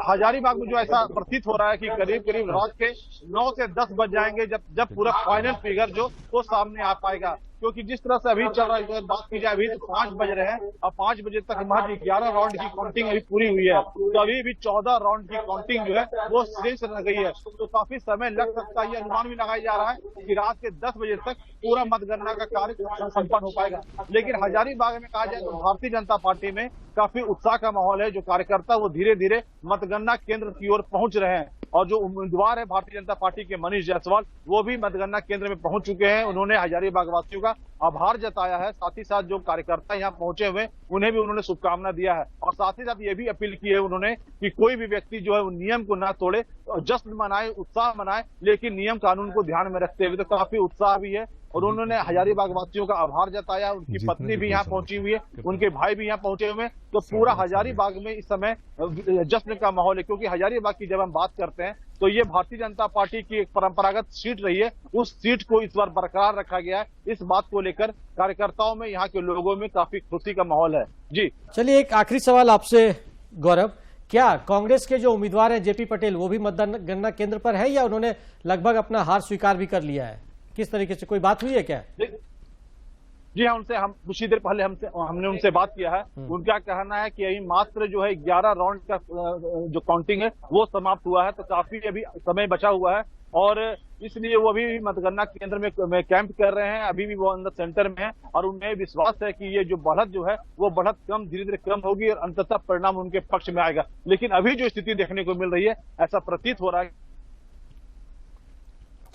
हजारीबाग में जो ऐसा प्रतीत हो रहा है कि करीब रात के 9 से 10 बज जाएंगे जब पूरा फाइनल फिगर जो वो सामने आ पाएगा। क्योंकि जिस तरह से अभी चल रहा है, अगर बात की जाए अभी तो 5 बज रहे हैं और 5 बजे तक हमारी 11 राउंड की काउंटिंग अभी पूरी हुई है। तो अभी भी 14 राउंड की काउंटिंग जो है वो शेष रह गई है। तो काफी समय लग सकता है, ये अनुमान भी लगाया जा रहा है कि रात के 10 बजे तक पूरा मतगणना का कार्य संपन्न हो पाएगा। लेकिन हजारीबाग में कहा जाए तो भारतीय जनता पार्टी में काफी उत्साह का माहौल है। जो कार्यकर्ता वो धीरे धीरे मतगणना केंद्र की ओर पहुंच रहे हैं और जो उम्मीदवार है भारतीय जनता पार्टी के मनीष जायसवाल वो भी मतगणना केंद्र में पहुंच चुके हैं। उन्होंने हजारीबाग वासियों का आभार जताया है। साथ ही साथ जो कार्यकर्ता यहाँ पहुंचे हुए उन्हें भी उन्होंने शुभकामना दिया है और साथ ही साथ ये भी अपील की है उन्होंने कि कोई भी व्यक्ति जो है वो नियम को ना तोड़े, जश्न मनाए, उत्साह मनाए, लेकिन नियम कानून को ध्यान में रखते हुए। तो काफी उत्साह भी है और उन्होंने हजारीबाग वासियों का आभार जताया। उनकी पत्नी भी यहाँ पहुंची हुई है, उनके भाई भी यहाँ पहुंचे हुए हैं। तो पूरा हजारीबाग में इस समय जश्न का माहौल है। क्योंकि हजारीबाग की जब हम बात करते हैं तो ये भारतीय जनता पार्टी की एक परंपरागत सीट रही है, उस सीट को इस बार बरकरार रखा गया है। इस बात को लेकर कार्यकर्ताओं में, यहाँ के लोगों में काफी खुशी का माहौल है। जी, चलिए एक आखिरी सवाल आपसे गौरव, क्या कांग्रेस के जो उम्मीदवार हैं जेपी पटेल वो भी मतगणना केंद्र पर है या उन्होंने लगभग अपना हार स्वीकार भी कर लिया है? किस तरीके से, कोई बात हुई है क्या? जी हाँ, उनसे हम कुछ ही देर पहले हमने उनसे बात किया है। उनका कहना है कि अभी मात्र जो है 11 राउंड का जो काउंटिंग है वो समाप्त हुआ है, तो काफी अभी समय बचा हुआ है और इसलिए वो अभी भी मतगणना केंद्र में कैंप कर रहे हैं। अभी भी वो अंदर सेंटर में है और उन्हें विश्वास है कि ये जो बढ़त जो है वो बढ़त धीरे धीरे कम होगी और अंततः परिणाम उनके पक्ष में आएगा। लेकिन अभी जो स्थिति देखने को मिल रही है ऐसा प्रतीत हो रहा है।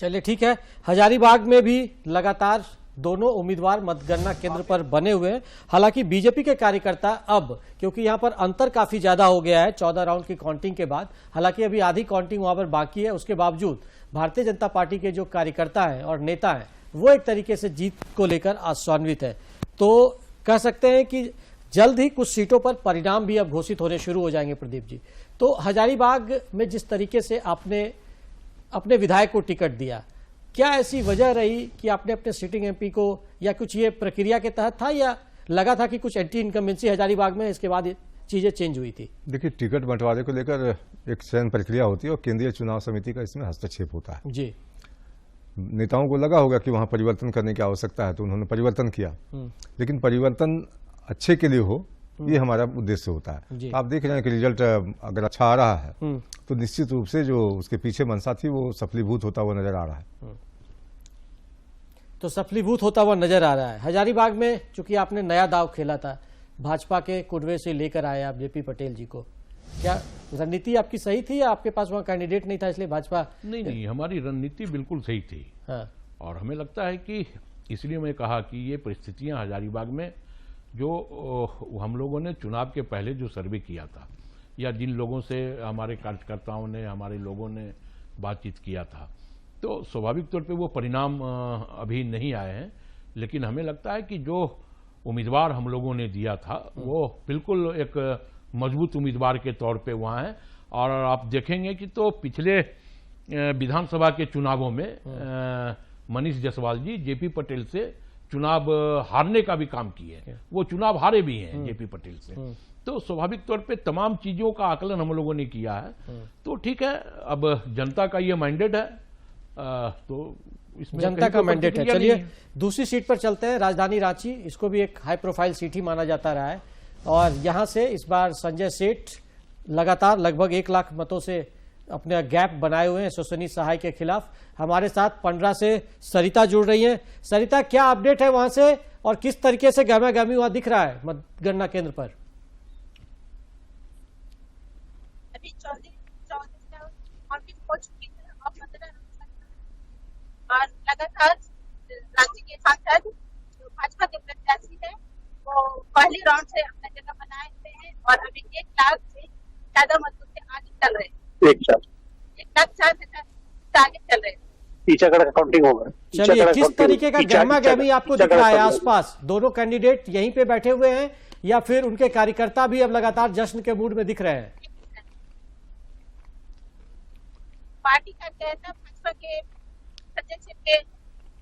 चलिए ठीक है, हजारीबाग में भी लगातार दोनों उम्मीदवार मतगणना केंद्र पर बने हुए हैं। हालांकि बीजेपी के कार्यकर्ता अब, क्योंकि यहां पर अंतर काफी ज्यादा हो गया है 14 राउंड की काउंटिंग के बाद, हालांकि अभी आधी काउंटिंग वहां पर बाकी है, उसके बावजूद भारतीय जनता पार्टी के जो कार्यकर्ता हैं और नेता हैं वो एक तरीके से जीत को लेकर आशान्वित है। तो कह सकते हैं कि जल्द ही कुछ सीटों पर परिणाम भी अब घोषित होने शुरू हो जाएंगे। प्रदीप जी, तो हजारीबाग में जिस तरीके से आपने अपने विधायक को टिकट दिया, क्या ऐसी वजह रही कि आपने अपने सिटिंग एमपी को, या कुछ ये प्रक्रिया के तहत था या लगा था कि कुछ एंटी इनकम्बेंसी हजारीबाग में, इसके बाद चीजें चेंज हुई थी? देखिए, टिकट बंटवारे को लेकर एक चयन प्रक्रिया होती है और केंद्रीय चुनाव समिति का इसमें हस्तक्षेप होता है जी। नेताओं को लगा होगा कि वहां परिवर्तन करने की आवश्यकता है तो उन्होंने परिवर्तन किया, लेकिन परिवर्तन अच्छे के लिए हो ये हमारा उद्देश्य होता है। आप देख रहे हैं कि रिजल्ट अगर अच्छा आ रहा है तो निश्चित रूप से जो उसके पीछे मंशा थी वो सफलीभूत होता हुआ नजर आ रहा है। तो सफलीभूत होता हुआ नजर आ रहा है। हजारीबाग में चूंकि आपने नया दाव खेला था, भाजपा के कुडवे से लेकर आए आप जेपी पटेल जी को, क्या रणनीति आपकी सही थी या आपके पास वहां कैंडिडेट नहीं था इसलिए भाजपा? नहीं, हमारी रणनीति बिल्कुल सही थी। हाँ। और हमें लगता है कि इसलिए मैं कहा कि ये परिस्थितियां हजारीबाग में जो हम लोगों ने चुनाव के पहले जो सर्वे किया था या जिन लोगों से हमारे कार्यकर्ताओं ने, हमारे लोगों ने बातचीत किया था, तो स्वाभाविक तौर पे वो परिणाम अभी नहीं आए हैं। लेकिन हमें लगता है कि जो उम्मीदवार हम लोगों ने दिया था वो बिल्कुल एक मजबूत उम्मीदवार के तौर पे वहाँ है। और आप देखेंगे कि तो पिछले विधानसभा के चुनावों में मनीष जायसवाल जी जेपी पटेल से चुनाव हारने का भी काम किए, वो चुनाव हारे भी हैं जेपी पटेल से। तो स्वाभाविक तौर पे तमाम चीजों का आकलन हम लोगों ने किया है। तो ठीक है, अब जनता का ये मैंडेट है, तो इसमें जनता का मैंडेट है। चलिए दूसरी सीट पर चलते हैं, राजधानी रांची। इसको भी एक हाई प्रोफाइल सीट ही माना जाता रहा है और यहां से इस बार संजय सेठ लगातार लगभग 1 लाख मतों से अपने गैप बनाए हुए हैं यशस्विनी सहाय के खिलाफ। हमारे साथ 15 से सरिता जुड़ रही हैं। सरिता, क्या अपडेट है वहां से और किस तरीके से गहमा-गहमी वहां दिख रहा है मतगणना केंद्र पर? अभी 14 हो चुकी है और लगातार राज्य के सांसद जो भाजपा के प्रत्याशी है वो पहले राउंड से अपना जगह बनाए हुए हैं और अभी 1 लाख से ज्यादा मतों से आगे चल रहे हैं। 1,04,000 आगे चल रहे हैं। टीचागढ़ काउंटिंग होगा। चलिए, किस तरीके का गहमा-गहमी आपको दिख रहा है आसपास? दोनों कैंडिडेट यहीं पे बैठे हुए हैं या फिर उनके कार्यकर्ता भी अब लगातार जश्न के मूड में दिख रहे हैं? पार्टी का कहना भाजपा के संजय सेठ के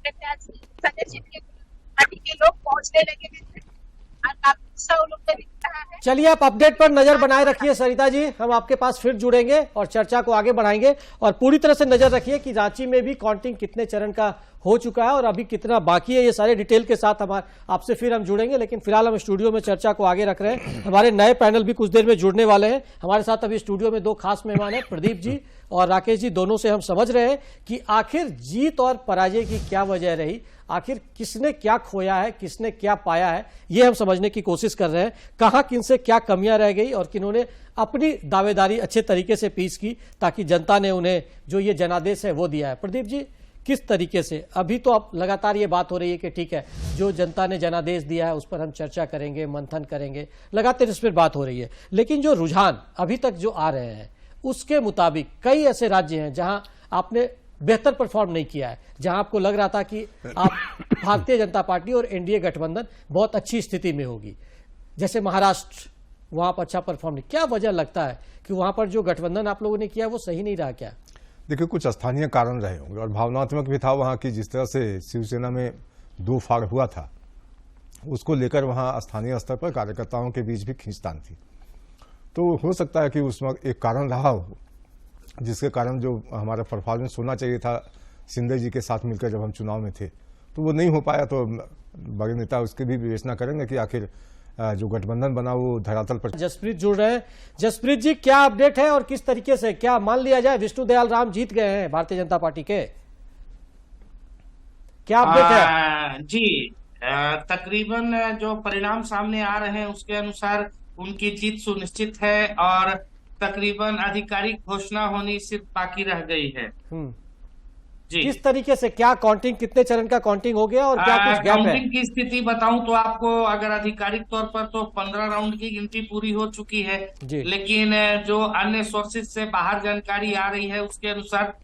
प्रत्याशी, संजय सेठ के पार्टी के लोग पहुंचने लगे हैं और काफी उत्साह उन लोग का दिख रहा है। चलिए, आप अपडेट पर नजर बनाए रखिए सरिता जी, हम आपके पास फिर जुड़ेंगे और चर्चा को आगे बढ़ाएंगे। और पूरी तरह से नजर रखिए कि रांची में भी काउंटिंग कितने चरण का हो चुका है और अभी कितना बाकी है, ये सारे डिटेल के साथ आपसे फिर हम जुड़ेंगे। लेकिन फिलहाल हम स्टूडियो में चर्चा को आगे रख रहे हैं। हमारे नए पैनल भी कुछ देर में जुड़ने वाले हैं। हमारे साथ अभी स्टूडियो में 2 खास मेहमान हैं, प्रदीप जी और राकेश जी। दोनों से हम समझ रहे हैं कि आखिर जीत और पराजय की क्या वजह रही, आखिर किसने क्या खोया है, किसने क्या पाया है, ये हम समझने की कोशिश कर रहे हैं। कहां किनसे क्या कमियां रह गई और किन्होंने अपनी दावेदारी अच्छे तरीके से पेश की ताकि जनता ने उन्हें जो ये जनादेश है वो दिया है। प्रदीप जी, किस तरीके से अभी तो अब लगातार ये बात हो रही है कि ठीक है, जो जनता ने जनादेश दिया है उस पर हम चर्चा करेंगे, मंथन करेंगे, लगातार इस पर बात हो रही है। लेकिन जो रुझान अभी तक जो आ रहे हैं उसके मुताबिक कई ऐसे राज्य हैं जहां आपने बेहतर परफॉर्म नहीं किया है, जहां आपको लग रहा था कि आप भारतीय जनता पार्टी और एनडीए गठबंधन बहुत अच्छी स्थिति में होगी, जैसे महाराष्ट्र, वहां पर अच्छा परफॉर्म नहीं। क्या वजह लगता है कि वहां पर जो गठबंधन आप लोगों ने किया वो सही नहीं रहा क्या? देखिए, कुछ स्थानीय कारण रहे होंगे और भावनात्मक भी था वहां की। जिस तरह से शिवसेना में 2 फाड़ हुआ था उसको लेकर वहां स्थानीय स्तर पर कार्यकर्ताओं के बीच भी खींचतान थी। तो हो सकता है कि उसमें एक कारण रहा हो, जिसके कारण जो हमारा परफॉर्मेंस होना चाहिए था शिंदे जी के साथ मिलकर जब हम चुनाव में थे, तो वो नहीं हो पाया। तो बड़े नेता उसकी भी विवेचना करेंगे कि आखिर जो गठबंधन बना वो धरातल पर। जसप्रीत जुड़ रहे हैं। जसप्रीत जी, क्या अपडेट है और किस तरीके से, क्या मान लिया जाए विष्णु दयाल राम जीत गए हैं भारतीय जनता पार्टी के, क्या अपडेट है? जी, तकरीबन जो परिणाम सामने आ रहे हैं उसके अनुसार उनकी जीत सुनिश्चित है और तकरीबन आधिकारिक घोषणा होनी सिर्फ बाकी रह गई है। जी, किस तरीके से, क्या काउंटिंग, कितने चरण का काउंटिंग हो गया और क्या कुछ गैप है? काउंटिंग की स्थिति बताऊं तो आपको, अगर आधिकारिक तौर पर तो 15 राउंड की गिनती पूरी हो चुकी है, लेकिन जो अन्य सोर्सेज से बाहर जानकारी आ रही है उसके अनुसार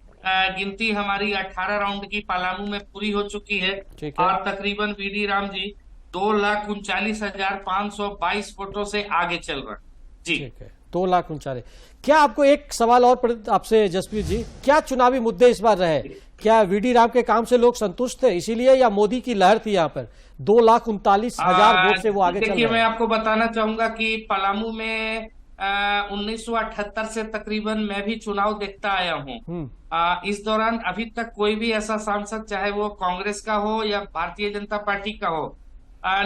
गिनती हमारी 18 राउंड की पलामू में पूरी हो चुकी है और तकरीबन वीडी राम जी 2,39,522 वोटों से आगे चल रहे हैं। जी, 2,39,000। क्या आपको एक सवाल और आपसे जसप्रीत जी, क्या चुनावी मुद्दे इस बार रहे? क्या वीडी राम के काम से लोग संतुष्ट थे इसीलिए, या मोदी की लहर थी यहाँ पर 2,39,000 वोट से वो आगे चल रहे हैं? मैं आपको बताना चाहूंगा कि पलामू में 1978 से तकरीबन मैं भी चुनाव देखता आया हूँ। इस दौरान अभी तक कोई भी ऐसा सांसद, चाहे वो कांग्रेस का हो या भारतीय जनता पार्टी का हो,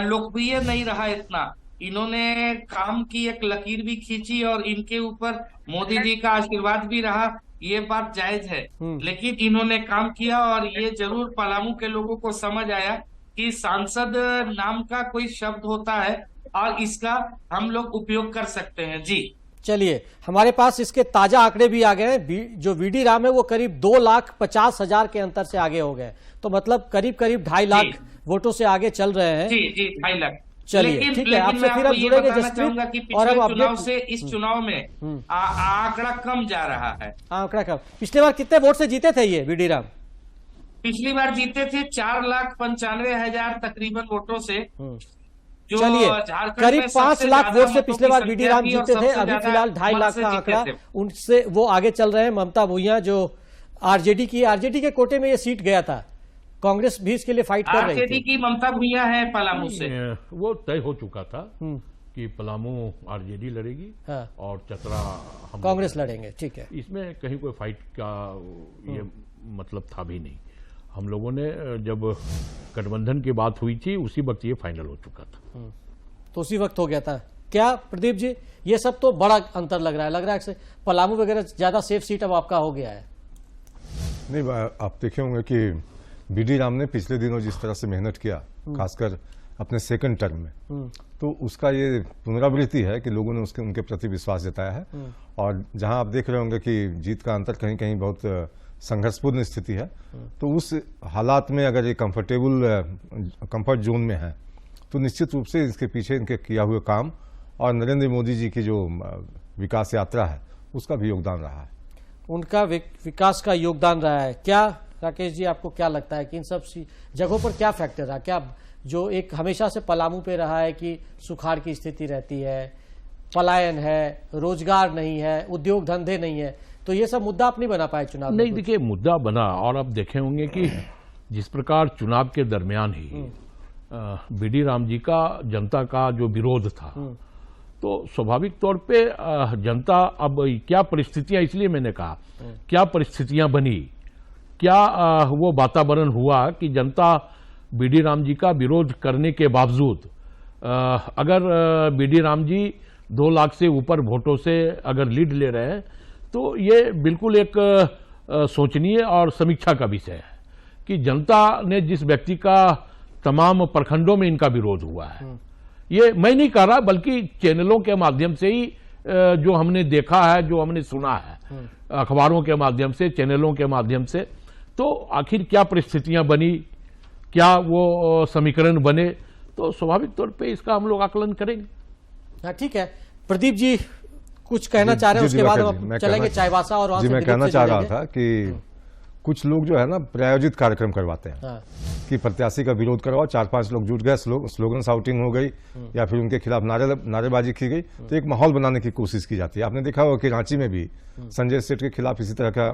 लोकप्रिय नहीं रहा इतना। इन्होंने काम की एक लकीर भी खींची और इनके ऊपर मोदी जी का आशीर्वाद भी रहा, ये बात जायज है। लेकिन इन्होंने काम किया और ये जरूर पलामू के लोगों को समझ आया कि सांसद नाम का कोई शब्द होता है और इसका हम लोग उपयोग कर सकते हैं। जी, चलिए, हमारे पास इसके ताजा आंकड़े भी आ गए हैं। जो वीडी राम है वो करीब 2,50,000 के अंतर से आगे हो गए, तो मतलब करीब 2.5 लाख वोटों से आगे चल रहे हैं। जी, 2.5 लाख। चलिए, ठीक है, आपसे फिर हम जुड़ेंगे जसप्रीत। और अब चुनाव से इस चुनाव में आंकड़ा कम जा रहा है। आंकड़ा कम। पिछले बार कितने वोट से जीते थे ये वीडी राम? पिछली बार जीते थे 4,95,000 तकरीबन वोटों से। चलिए, करीब 5 लाख वोट से पिछले बार वीडी राम जीते थे। अभी फिलहाल 2.5 लाख का आंकड़ा, उनसे वो आगे चल रहे हैं। ममता भूया जो आरजेडी के कोटे में ये सीट गया था, कांग्रेस भी इसके लिए फाइट कर रही थी। आरजेडी की ममता भूया है पलामू से, वो तय हो चुका था कि पलामू आरजेडी लड़ेगी और चतरा हम कांग्रेस लड़ेंगे। ठीक है, इसमें कहीं कोई फाइट का ये मतलब था भी नहीं। हम लोगों ने जब गठबंधन की बात हुई थी उसी वक्त ये फाइनल हो चुका था। तो उसी वक्त हो गया था क्या प्रदीप जी? ये सब तो बड़ा अंतर लग रहा है पलामू वगैरह ज्यादा सेफ सीट अब आपका हो गया है। नहीं, आप देखे होंगे कि वीडी राम ने पिछले दिनों जिस तरह से मेहनत किया, खासकर अपने सेकंड टर्म में, तो उसका ये पुनरावृत्ति है कि लोगों ने उनके प्रति विश्वास जताया है। और जहां आप देख रहे होंगे कि जीत का अंतर कहीं कहीं बहुत संघर्षपूर्ण स्थिति है, तो उस हालात में अगर ये कंफर्ट जोन में है तो निश्चित रूप से इसके पीछे इनके किया हुए काम और नरेंद्र मोदी जी की जो विकास यात्रा है उसका भी योगदान रहा है। उनका विकास का योगदान रहा है। क्या राकेश जी, आपको क्या लगता है कि इन सब जगहों पर क्या फैक्टर रहा? क्या जो एक हमेशा से पलामू पे रहा है कि सुखाड़ की स्थिति रहती है, पलायन है, रोजगार नहीं है, उद्योग धंधे नहीं है, तो ये सब मुद्दा आप नहीं बना पाए चुनाव में? नहीं, देखिए मुद्दा बना। और अब देखे होंगे कि जिस प्रकार चुनाव के दरमियान ही वीडी राम जी का जनता का जो विरोध था, तो स्वाभाविक तौर पे जनता, अब क्या परिस्थितियां, इसलिए मैंने कहा क्या परिस्थितियां बनी, क्या वो वातावरण हुआ कि जनता वीडी राम जी का विरोध करने के बावजूद अगर वीडी राम जी 2 लाख से ऊपर वोटों से अगर लीड ले रहे हैं, तो ये बिल्कुल एक सोचनीय और समीक्षा का विषय है कि जनता ने जिस व्यक्ति का तमाम प्रखंडों में इनका विरोध हुआ है, ये मैं नहीं कह रहा, बल्कि चैनलों के माध्यम से ही जो हमने देखा है, जो हमने सुना है, अखबारों के माध्यम से, चैनलों के माध्यम से, तो आखिर क्या परिस्थितियां बनी, क्या वो समीकरण बने, तो स्वाभाविक तौर पे इसका हम लोग आकलन करेंगे। हाँ, ठीक है। प्रदीप जी कुछ कहना चाह रहे हैं, उसके बाद हम चलेंगे चाईबासा और वहां से मैं कहना चाह रहा था कि कुछ लोग जो है ना प्रायोजित कार्यक्रम करवाते हैं कि प्रत्याशी का विरोध करवाओ, 4-5 लोग जुट गए, स्लोगन शाउटिंग हो गई या फिर उनके खिलाफ नारेबाजी की गई, तो एक माहौल बनाने की कोशिश की जाती है। आपने देखा होगा कि रांची में भी संजय सेठ के खिलाफ इसी तरह का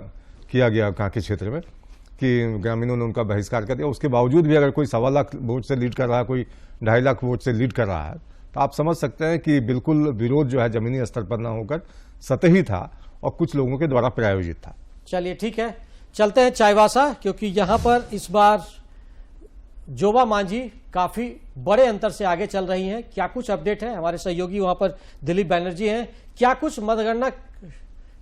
किया गया, कांके क्षेत्र में, कि ग्रामीणों ने उनका बहिष्कार कर दिया। उसके बावजूद भी अगर कोई 1.25 लाख वोट से लीड कर रहा है, कोई 2.5 लाख वोट से लीड कर रहा है, तो आप समझ सकते हैं कि बिल्कुल विरोध जो है जमीनी स्तर पर न होकर सतही था और कुछ लोगों के द्वारा प्रायोजित था। चलिए ठीक है, चलते हैं चाईबासा, क्योंकि यहां पर इस बार जोबा मांझी काफी बड़े अंतर से आगे चल रही हैं। क्या कुछ अपडेट है? हमारे सहयोगी वहां पर दिलीप बैनर्जी हैं। क्या कुछ मतगणना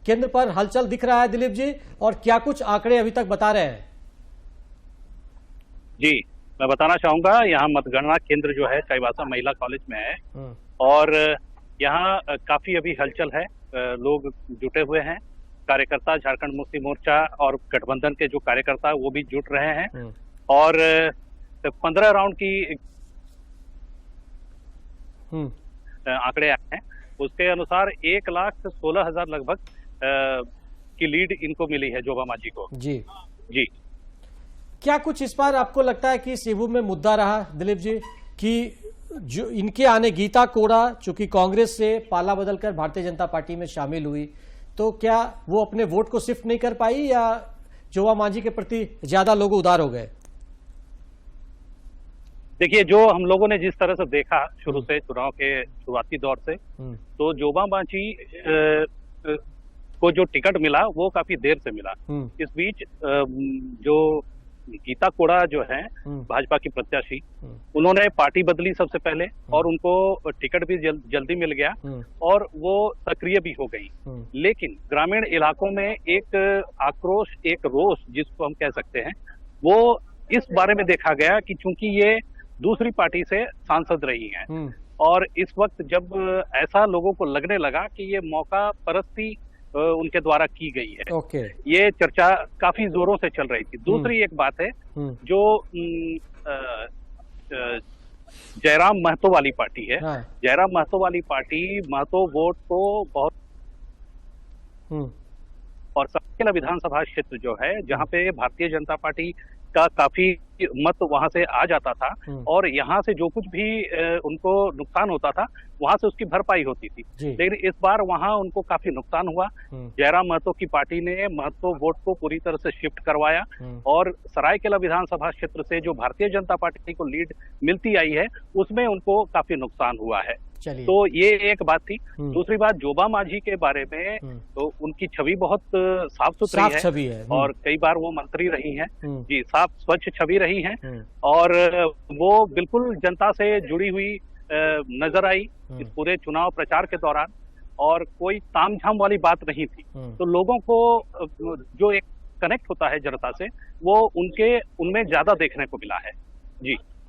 केंद्र पर हलचल दिख रहा है दिलीप जी, और क्या कुछ आंकड़े अभी तक बता रहे हैं? जी, मैं बताना चाहूंगा, यहाँ मतगणना केंद्र जो है चाईबासा महिला कॉलेज में है और यहाँ काफी अभी हलचल है, लोग जुटे हुए हैं। कार्यकर्ता, झारखंड मुक्ति मोर्चा और गठबंधन के जो कार्यकर्ता वो भी जुट रहे हैं और 15 राउंड की आंकड़े आए हैं। उसके अनुसार 1,16,000 लगभग की लीड इनको मिली है जोबा मांझी को। जी जी, क्या कुछ इस बार आपको लगता है कि सिवू में मुद्दा रहा दिलीप जी, कि जो इनके आने गीता कोड़ा चूंकि कांग्रेस से पाला बदलकर भारतीय जनता पार्टी में शामिल हुई, तो क्या वो अपने वोट को शिफ्ट नहीं कर पाई या जोबा मांझी के प्रति ज्यादा लोग उदार हो गए? देखिए, जो हम लोगों ने जिस तरह से देखा शुरू से चुनाव के शुरुआती दौर से, तो जोबा मांझी को जो टिकट मिला वो काफी देर से मिला। इस बीच जो गीता कोड़ा जो है भाजपा की प्रत्याशी, उन्होंने पार्टी बदली सबसे पहले और उनको टिकट भी जल्दी मिल गया और वो सक्रिय भी हो गई। लेकिन ग्रामीण इलाकों में एक आक्रोश, एक रोष जिसको हम कह सकते हैं, वो इस बारे में देखा गया कि चूंकि ये दूसरी पार्टी से सांसद रही हैं और इस वक्त जब ऐसा लोगों को लगने लगा कि ये मौका परस्ती उनके द्वारा की गई है, ये चर्चा काफी जोरों से चल रही थी। दूसरी एक बात है, जो जयराम महतो वाली पार्टी है, जयराम महतो वाली पार्टी महतो वोट को बहुत, और सरायकेला विधानसभा क्षेत्र जो है जहां पे भारतीय जनता पार्टी का काफी मत वहां से आ जाता था और यहाँ से जो कुछ भी उनको नुकसान होता था वहां से उसकी भरपाई होती थी। लेकिन इस बार वहां उनको काफी नुकसान हुआ। जयराम महतो की पार्टी ने महतो वोट को पूरी तरह से शिफ्ट करवाया और सरायकेला विधानसभा क्षेत्र से जो भारतीय जनता पार्टी को लीड मिलती आई है उसमें उनको काफी नुकसान हुआ है। तो ये एक बात थी। दूसरी बात, जोबा मांझी के बारे में तो उनकी छवि बहुत साफ सुथरी है और कई बार वो मंत्री रही हैं, जी, साफ स्वच्छ छवि रही हैं और वो बिल्कुल जनता से जुड़ी हुई नजर आई इस पूरे चुनाव प्रचार के दौरान और कोई तामझाम वाली बात नहीं थी। तो लोगों को जो एक कनेक्ट होता है जनता से वो उनमें ज्यादा देखने को मिला है।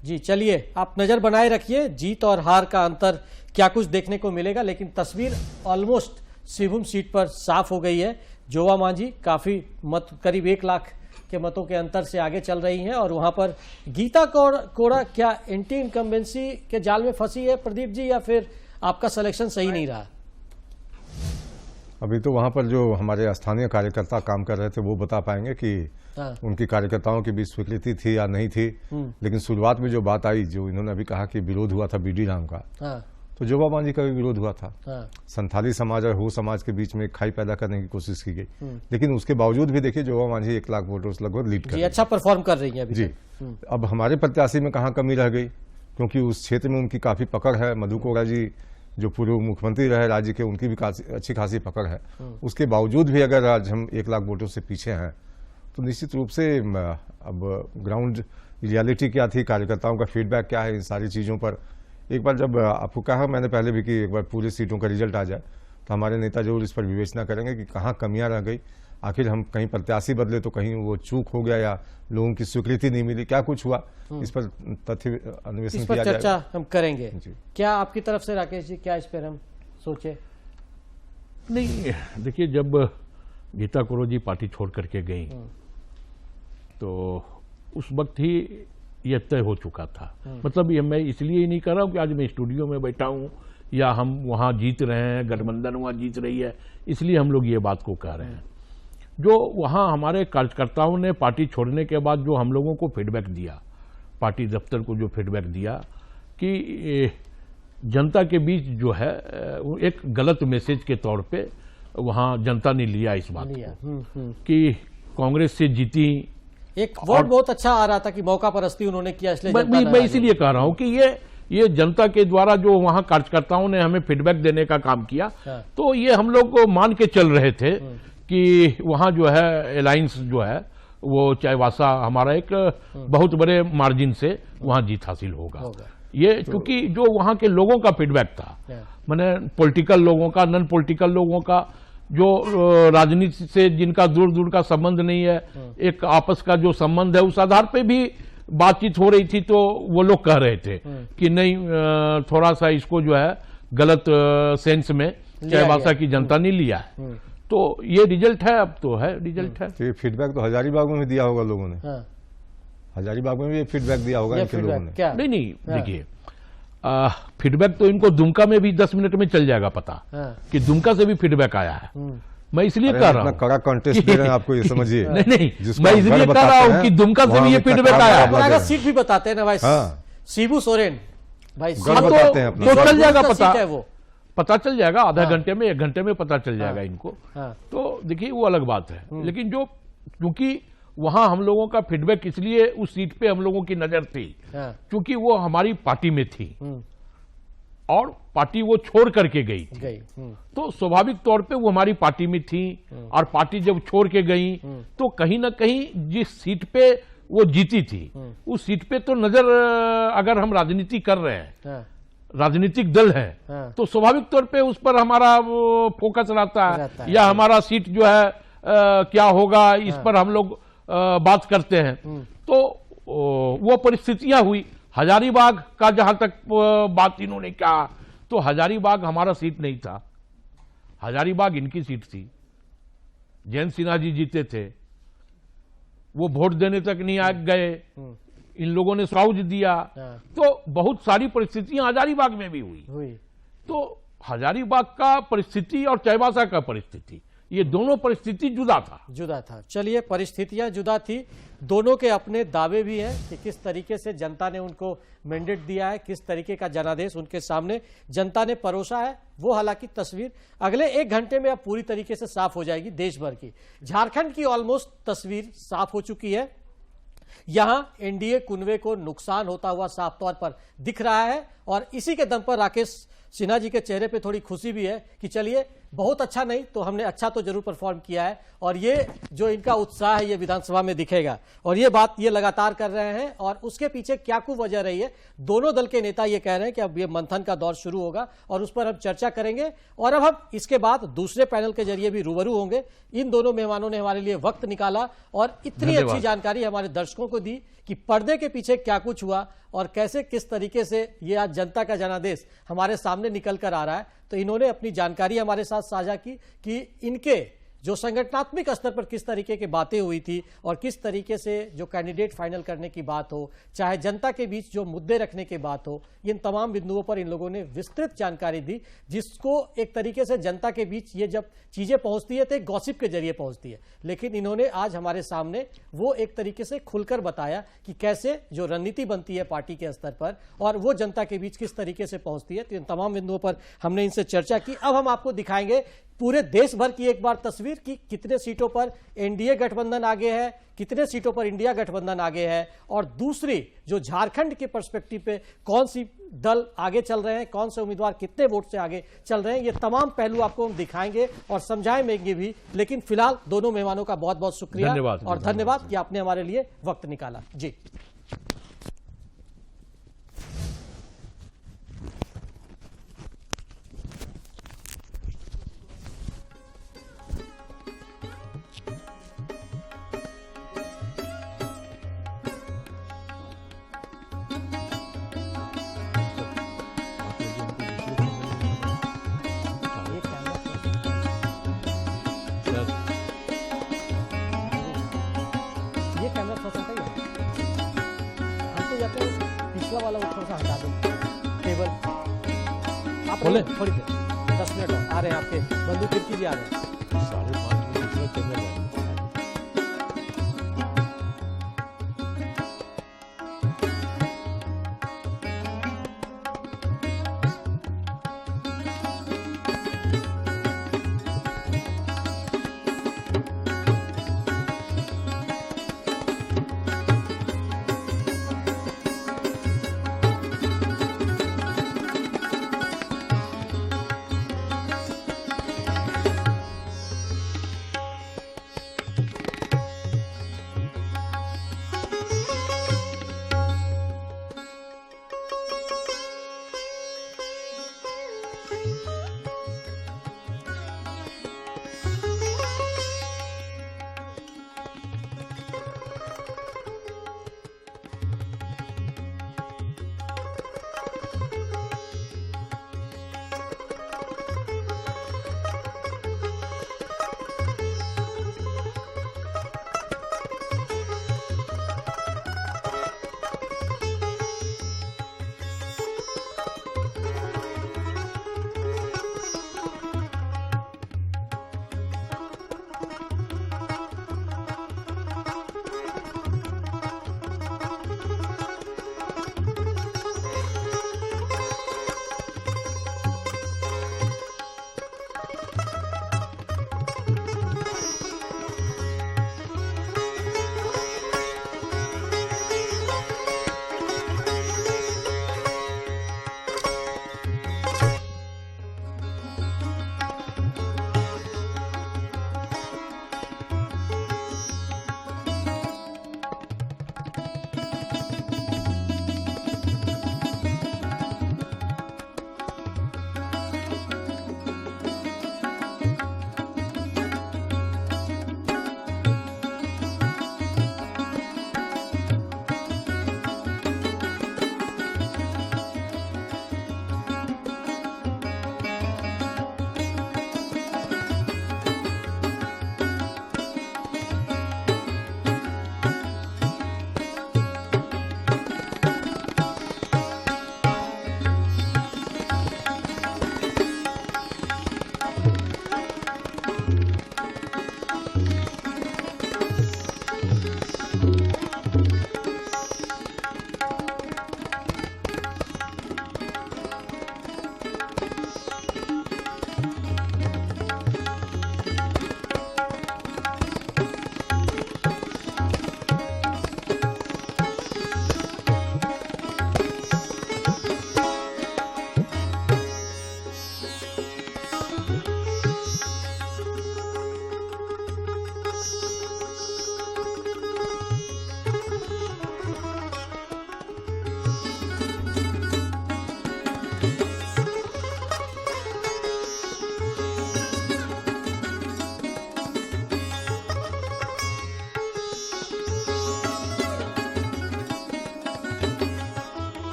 जी, चलिए आप नजर बनाए रखिए, जीत और हार का अंतर क्या कुछ देखने को मिलेगा, लेकिन तस्वीर ऑलमोस्ट सिवुम सीट पर साफ हो गई है। जोबा मांझी काफी मत, करीब 1 लाख के मतों के अंतर से आगे चल रही हैं और वहां पर गीता कोड़ा क्या एंटी इनकम्बेंसी के जाल में फंसी है प्रदीप जी, या फिर आपका सिलेक्शन सही नहीं रहा? अभी तो वहां पर जो हमारे स्थानीय कार्यकर्ता काम कर रहे थे वो बता पाएंगे कि उनकी कार्यकर्ताओं की भी स्वीकृति थी या नहीं थी। लेकिन शुरुआत में जो बात आई, जो इन्होंने अभी कहा कि विरोध हुआ था बीडी राम का, तो जोबा मांझी का भी विरोध हुआ था। संथाली समाज और हो समाज के बीच में खाई पैदा करने की कोशिश की गई, लेकिन उसके बावजूद भी देखिए जोबा मांझी 1 लाख वोटर्स लगभग लीड कर रही है। अच्छा परफॉर्म कर रही है अभी। जी, अब हमारे प्रत्याशी में कहाँ कमी रह गई, क्योंकि उस क्षेत्र में उनकी काफी पकड़ है। मधु कोड़ा जी जो पूर्व मुख्यमंत्री रहे राज्य के, उनकी भी अच्छी खासी पकड़ है। उसके बावजूद भी अगर आज हम 1 लाख वोटों से पीछे हैं तो निश्चित रूप से अब ग्राउंड रियलिटी क्या थी, कार्यकर्ताओं का फीडबैक क्या है, इन सारी चीज़ों पर एक बार जब आपको कहा मैंने पहले भी कि एक बार पूरी सीटों का रिजल्ट आ जाए तो हमारे नेता जरूर इस पर विवेचना करेंगे कि कहाँ कमियां रह गई, आखिर हम कहीं प्रत्याशी बदले तो कहीं वो चूक हो गया या लोगों की स्वीकृति नहीं मिली, क्या कुछ हुआ, इस पर तथ्य अन्वेषण किया जाएगा, चर्चा हम करेंगे। क्या आपकी तरफ से राकेश जी, क्या इस पर हम सोचे? नहीं, देखिए जब गीता कोड़ा जी पार्टी छोड़ करके गई तो उस वक्त ही यह तय हो चुका था। मतलब ये मैं इसलिए ही नहीं कर रहा हूं कि आज मैं स्टूडियो में बैठा हूं या हम वहां जीत रहे हैं, गठबंधन वहां जीत रही है, इसलिए हम लोग ये बात को कह रहे हैं। जो वहां हमारे कार्यकर्ताओं ने पार्टी छोड़ने के बाद जो हम लोगों को फीडबैक दिया, पार्टी दफ्तर को जो फीडबैक दिया कि जनता के बीच जो है एक गलत मैसेज के तौर पे वहां जनता ने लिया इस बात को कि कांग्रेस से जीती। एक वोट बहुत अच्छा आ रहा था कि मौका परस्ती उन्होंने किया, इसलिए मैं इसीलिए कह रहा हूं कि ये ये जनता के द्वारा जो वहां कार्यकर्ताओं ने हमें फीडबैक देने का काम किया, तो ये हम लोग को मान के चल रहे थे कि वहां जो है अलायंस जो है वो चाईबासा हमारा एक बहुत बड़े मार्जिन से वहां जीत हासिल होगा। ये क्योंकि जो वहां के लोगों का फीडबैक था, माने पॉलिटिकल लोगों का, नॉन पॉलिटिकल लोगों का, जो राजनीति से जिनका दूर दूर का संबंध नहीं है, एक आपस का जो संबंध है, उस आधार पे भी बातचीत हो रही थी। तो वो लोग कह रहे थे कि नहीं, थोड़ा सा इसको जो है गलत सेंस में चाईबासा की जनता ने लिया है। तो ये रिजल्ट है, अब तो है रिजल्ट है। तो ये फीडबैक तो हजारीबाग में भी दिया होगा लोगों ने। हजारीबाग में भी ये फीडबैक दिया होगा इनके लोगों ने। नहीं, देखिए, फीडबैक तो इनको दुमका में भी 10 मिनट में चल जाएगा पता कि दुमका से भी फीडबैक आया है। मैं इसलिए कह रहा हूँ, कड़ा कॉन्टेस्ट दे रहे हैं आपको, ये समझिए। नहीं, मैं इसलिए कह रहा हूँ कि दुमका से भी ये फीडबैक आया है। सीट भी बताते हैं ना भाई, शिबू सोरेन भाई, तो चल जाएगा पता चल जाएगा, आधा घंटे में 1 घंटे में पता चल जाएगा इनको। तो देखिए, वो अलग बात है। लेकिन जो क्योंकि वहां हम लोगों का फीडबैक इसलिए उस सीट पे हम लोगों की नजर थी क्योंकि वो हमारी पार्टी में थी और पार्टी वो छोड़ करके गई थी। तो स्वाभाविक तौर पे वो हमारी पार्टी में थी और पार्टी जब छोड़ के गई तो कहीं ना कहीं जिस सीट पे वो जीती थी उस सीट पे तो नजर, अगर हम राजनीति कर रहे हैं, राजनीतिक दल है, तो स्वाभाविक तौर पे उस पर हमारा फोकस रहता है या हमारा सीट जो है क्या होगा, इस पर हम लोग बात करते हैं। तो वो परिस्थितियां हुई। हजारीबाग का जहां तक बात इन्होंने कहा, तो हजारीबाग हमारा सीट नहीं था, हजारीबाग इनकी सीट थी। जयंत सिन्हा जी जीते थे, वो वोट देने तक नहीं आ गए, इन लोगों ने साउज दिया। तो बहुत सारी परिस्थितियां हजारीबाग में भी हुई। तो हजारीबाग का परिस्थिति और चाईबासा का परिस्थिति, ये दोनों परिस्थिति जुदा था। चलिए, परिस्थितियां जुदा थी, दोनों के अपने दावे भी हैं कि किस तरीके से जनता ने उनको मैंडेट दिया है, किस तरीके का जनादेश उनके सामने जनता ने परोसा है। वो हालांकि तस्वीर अगले 1 घंटे में अब पूरी तरीके से साफ हो जाएगी देश भर की। झारखंड की ऑलमोस्ट तस्वीर साफ हो चुकी है। यहां एनडीए कुनबे को नुकसान होता हुआ साफ तौर पर दिख रहा है और इसी के दम पर राकेश सिन्हा जी के चेहरे पे थोड़ी खुशी भी है कि चलिए, बहुत अच्छा नहीं तो हमने अच्छा तो जरूर परफॉर्म किया है और ये जो इनका उत्साह है ये विधानसभा में दिखेगा। और ये बात ये लगातार कर रहे हैं और उसके पीछे क्या कुछ वजह रही है, दोनों दल के नेता ये कह रहे हैं कि अब ये मंथन का दौर शुरू होगा और उस पर हम चर्चा करेंगे। और अब हम इसके बाद दूसरे पैनल के जरिए भी रूबरू होंगे। इन दोनों मेहमानों ने हमारे लिए वक्त निकाला और इतनी अच्छी जानकारी हमारे दर्शकों को दी कि पर्दे के पीछे क्या कुछ हुआ और कैसे किस तरीके से ये आज जनता का जनादेश हमारे सामने निकल कर आ रहा है। तो इन्होंने अपनी जानकारी हमारे साथ साझा की कि इनके जो संगठनात्मक स्तर पर किस तरीके की बातें हुई थी और किस तरीके से जो कैंडिडेट फाइनल करने की बात हो, चाहे जनता के बीच जो मुद्दे रखने की बात हो, इन तमाम बिंदुओं पर इन लोगों ने विस्तृत जानकारी दी, जिसको एक तरीके से जनता के बीच ये जब चीजें पहुंचती है तो एक गॉसिप के जरिए पहुंचती है। लेकिन इन्होंने आज हमारे सामने वो एक तरीके से खुलकर बताया कि कैसे जो रणनीति बनती है पार्टी के स्तर पर और वो जनता के बीच किस तरीके से पहुंचती है। तो इन तमाम बिंदुओं पर हमने इनसे चर्चा की। अब हम आपको दिखाएंगे पूरे देश भर की एक बार तस्वीर कि कितने सीटों पर एनडीए गठबंधन आगे है, कितने सीटों पर इंडिया गठबंधन आगे है और दूसरी जो झारखंड के पर्सपेक्टिव पे कौन सी दल आगे चल रहे हैं, कौन से उम्मीदवार कितने वोट से आगे चल रहे हैं, ये तमाम पहलू आपको हम दिखाएंगे और समझाएंगे भी। लेकिन फिलहाल दोनों मेहमानों का बहुत बहुत शुक्रिया और धन्यवाद कि आपने हमारे लिए वक्त निकाला। जी वाला ऊपर से हटा दो टेबल। आप थोड़ी देर 10 मिनट आ रहे हैं, आपके बंधु खिड़की जी आ रहे हैं। 5:30 मिनट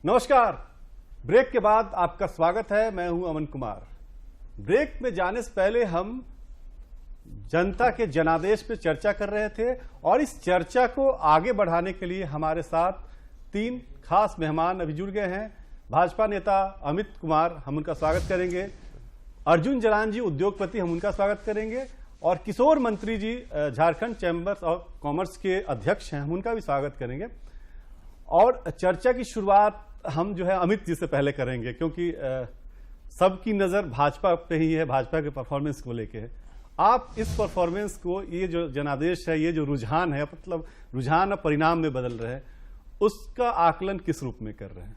नमस्कार। ब्रेक के बाद आपका स्वागत है। मैं हूं अमन कुमार। ब्रेक में जाने से पहले हम जनता के जनादेश पे चर्चा कर रहे थे और इस चर्चा को आगे बढ़ाने के लिए हमारे साथ 3 खास मेहमान अभी जुड़ गए हैं। भाजपा नेता अमित कुमार, हम उनका स्वागत करेंगे। अर्जुन जलान जी, उद्योगपति, हम उनका स्वागत करेंगे। और किशोर मंत्री जी, झारखंड चैंबर्स ऑफ कॉमर्स के अध्यक्ष हैं, हम उनका भी स्वागत करेंगे। और चर्चा की शुरुआत हम जो है अमित जी से पहले करेंगे, क्योंकि सबकी नजर भाजपा पे ही है, भाजपा के परफॉर्मेंस को लेके है। आप इस परफॉर्मेंस को, ये जो जनादेश है, ये जो रुझान है, मतलब रुझान अब परिणाम में बदल रहे हैं, उसका आकलन किस रूप में कर रहे हैं?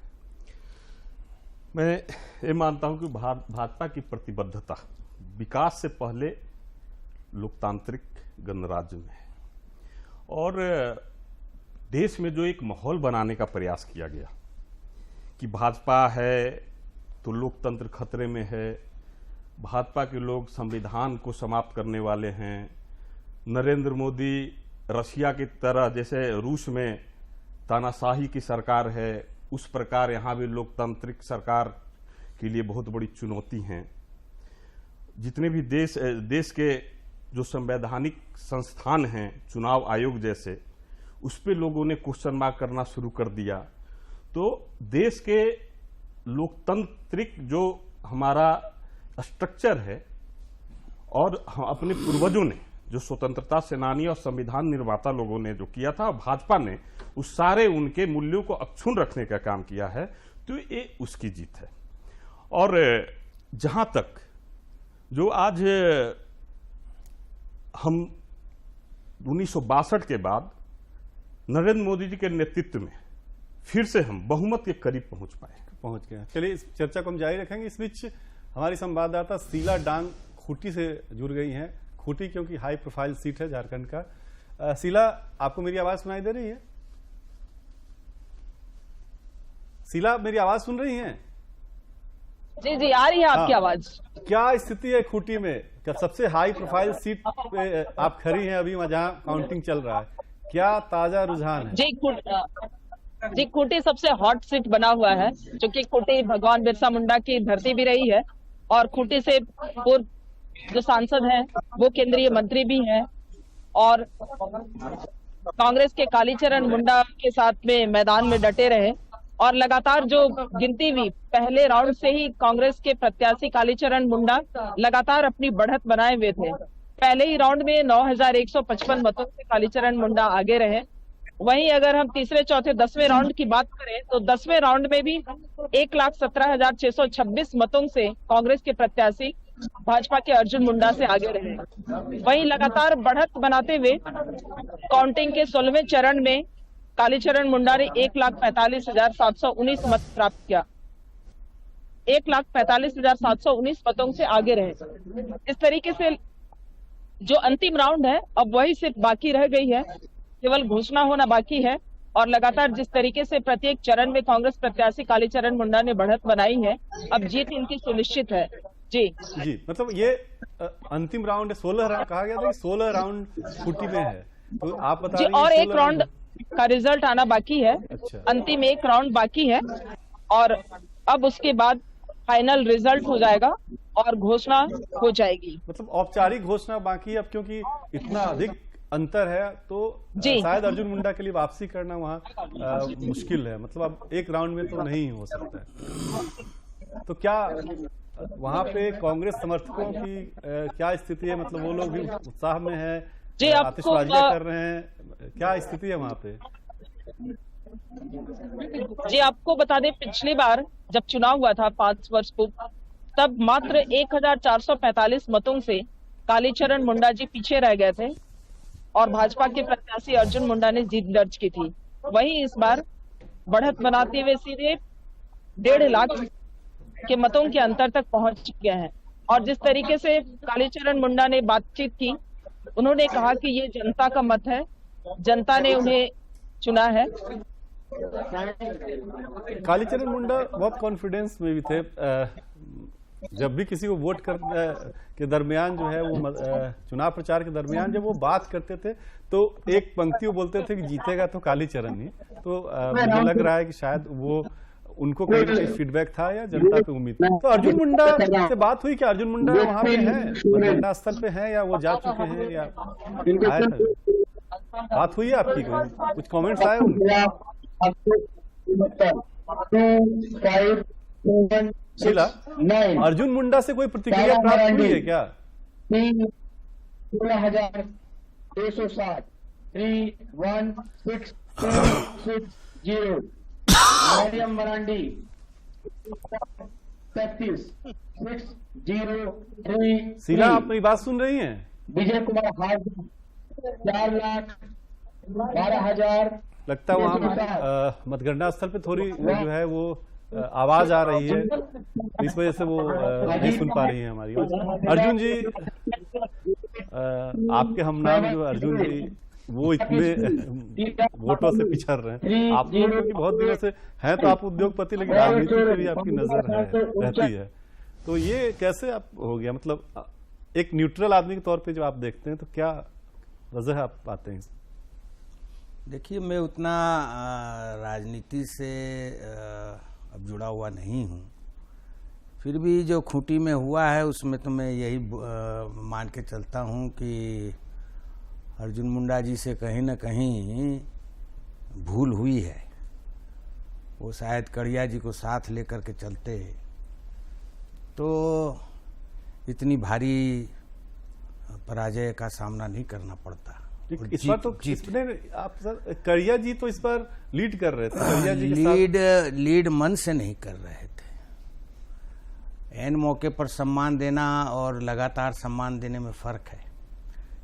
मैं ये मानता हूं कि भाजपा की प्रतिबद्धता विकास से पहले लोकतांत्रिक गणराज्य में है और देश में जो एक माहौल बनाने का प्रयास किया गया कि भाजपा है तो लोकतंत्र खतरे में है, भाजपा के लोग संविधान को समाप्त करने वाले हैं, नरेंद्र मोदी रशिया की तरह जैसे रूस में तानाशाही की सरकार है, उस प्रकार यहां भी लोकतांत्रिक सरकार के लिए बहुत बड़ी चुनौती हैं। जितने भी देश के जो संवैधानिक संस्थान हैं, चुनाव आयोग जैसे, उस पे लोगों ने क्वेश्चन मार्क करना शुरू कर दिया। तो देश के लोकतांत्रिक जो हमारा स्ट्रक्चर है और अपने पूर्वजों ने जो स्वतंत्रता सेनानी और संविधान निर्माता लोगों ने जो किया था, भाजपा ने उस सारे उनके मूल्यों को अक्षुण्ण रखने का काम किया है, तो ये उसकी जीत है। और जहां तक जो आज हम 1962 के बाद नरेंद्र मोदी जी के नेतृत्व में फिर से हम बहुमत के करीब पहुंच गए। चलिए, इस चर्चा को हम जारी रखेंगे। इस बीच हमारी संवाददाता शीला डांग खूंटी से जुड़ गई हैं। खूंटी क्योंकि हाई प्रोफाइल सीट है झारखंड का। शीला, आपको मेरी आवाज सुनाई दे रही है? शीला, मेरी आवाज सुन रही हैं? जी जी, आ रही है आपकी आवाज। क्या स्थिति है खूंटी में? क्या सबसे हाई प्रोफाइल सीट पे आप खड़ी हैं अभी, जहां काउंटिंग चल रहा है? क्या ताजा रुझान है? जी, खूंटी सबसे हॉट सीट बना हुआ है, क्योंकि खूंटी भगवान बिरसा मुंडा की धरती भी रही है और खूंटी से पूर्व जो सांसद हैं वो केंद्रीय मंत्री भी हैं और कांग्रेस के कालीचरण मुंडा के साथ में मैदान में डटे रहे और लगातार जो गिनती हुई, पहले राउंड से ही कांग्रेस के प्रत्याशी कालीचरण मुंडा लगातार अपनी बढ़त बनाए हुए थे। पहले ही राउंड में 9,155 मतों से कालीचरण मुंडा आगे रहे। वहीं अगर हम तीसरे, चौथे, 10वें राउंड की बात करें तो 10वें राउंड में भी 1,17,626 मतों से कांग्रेस के प्रत्याशी भाजपा के अर्जुन मुंडा से आगे रहे। वहीं लगातार बढ़त बनाते हुए काउंटिंग के 16वें चरण में कालीचरण मुंडा ने 1,45,719 मत प्राप्त किया। 1,45,719 मतों से आगे रहे। इस तरीके से जो अंतिम राउंड है अब वही सिर्फ बाकी रह गई है, केवल घोषणा होना बाकी है। और लगातार जिस तरीके से प्रत्येक चरण में कांग्रेस प्रत्याशी कालीचरण मुंडा ने बढ़त बनाई है, अब जीत इनकी सुनिश्चित है। जी, मतलब ये अंतिम राउंड है। 16 राउंड कहा गया था कि 16 राउंड खूंटी में है, तो आप बता रही हैं और एक राउंड का रिजल्ट आना बाकी है। अच्छा। अंतिम एक राउंड बाकी है और अब उसके बाद फाइनल रिजल्ट हो जाएगा और घोषणा हो जाएगी। मतलब औपचारिक घोषणा बाकी है अब, क्योंकि इतना अधिक अंतर है तो शायद अर्जुन मुंडा के लिए वापसी करना वहाँ मुश्किल है। मतलब अब एक राउंड में तो नहीं हो सकता है। तो क्या वहाँ पे कांग्रेस समर्थकों की क्या स्थिति है? मतलब वो लोग भी उत्साह में है, आतिशबाजियां कर रहे हैं, क्या स्थिति है वहाँ पे? जी, आपको बता दें, पिछली बार जब चुनाव हुआ था 5 वर्ष पूर्व, तब मात्र 1,445 मतों से कालीचरण मुंडा जी पीछे रह गए थे और भाजपा के प्रत्याशी अर्जुन मुंडा ने जीत दर्ज की थी। वहीं इस बार बढ़त बनाते हुए सीधे 1.5 लाख के मतों के अंतर तक पहुंच गए हैं। और जिस तरीके से कालीचरण मुंडा ने बातचीत की, उन्होंने कहा कि ये जनता का मत है, जनता ने उन्हें चुना है। कालीचरण मुंडा बहुत कॉन्फिडेंस में भी थे। जब भी किसी को वोट के दरमियान जो है वो चुनाव प्रचार के दरमियान जब वो बात करते थे तो एक पंक्ति वो बोलते थे कि जीतेगा तो कालीचरण ही। तो मुझे लग रहा है कि शायद वो उनको कहीं ना कहीं फीडबैक था या जनता पे उम्मीद थी? तो अर्जुन मुंडा से बात हुई क्या? अर्जुन मुंडा वहां पे हैं, मतगणना स्थल पे हैं, या वो जा चुके हैं, या आए थे? बात हुई है आपकी? कुछ कमेंट्स आए उनके? शीला, अर्जुन मुंडा से कोई प्रतिक्रिया प्राप्त हुई है क्या? 16,260 31660 मरियम मरांडी 35,603। शीला, आप मेरी बात सुन रही हैं? विजय कुमार हाजरा 4,12,000। लगता है वहां मतगणना स्थल पे थोड़ी जो है वो आवाज आ रही है, इस वजह से वो नहीं सुन पा रही है हमारी। अर्जुन जी, आपके हम नाम जो अर्जुन जी, वो इतने वोटों से पिछड़ रहे हैं। आप लोग क्योंकि बहुत दिनों से हैं तो आप उद्योगपति, लेकिन राजनीति पे भी आपकी नजर रहती है, तो ये कैसे आप हो गया? मतलब एक न्यूट्रल आदमी के तौर पे जो आप देखते हैं, तो क्या वजह आप पाते हैं? देखिए, मैं उतना राजनीति से अब जुड़ा हुआ नहीं हूँ, फिर भी जो खूंटी में हुआ है उसमें तो मैं यही मान के चलता हूँ कि अर्जुन मुंडा जी से कहीं न कहीं भूल हुई है। वो शायद कड़िया जी को साथ लेकर के चलते तो इतनी भारी पराजय का सामना नहीं करना पड़ता। इस बार तो किसने, आप सर, कड़िया जी तो इस बार लीड कर रहे थे, कड़िया जी के लीड मन से नहीं कर रहे थे। एन मौके पर सम्मान देना और लगातार सम्मान देने में फर्क है।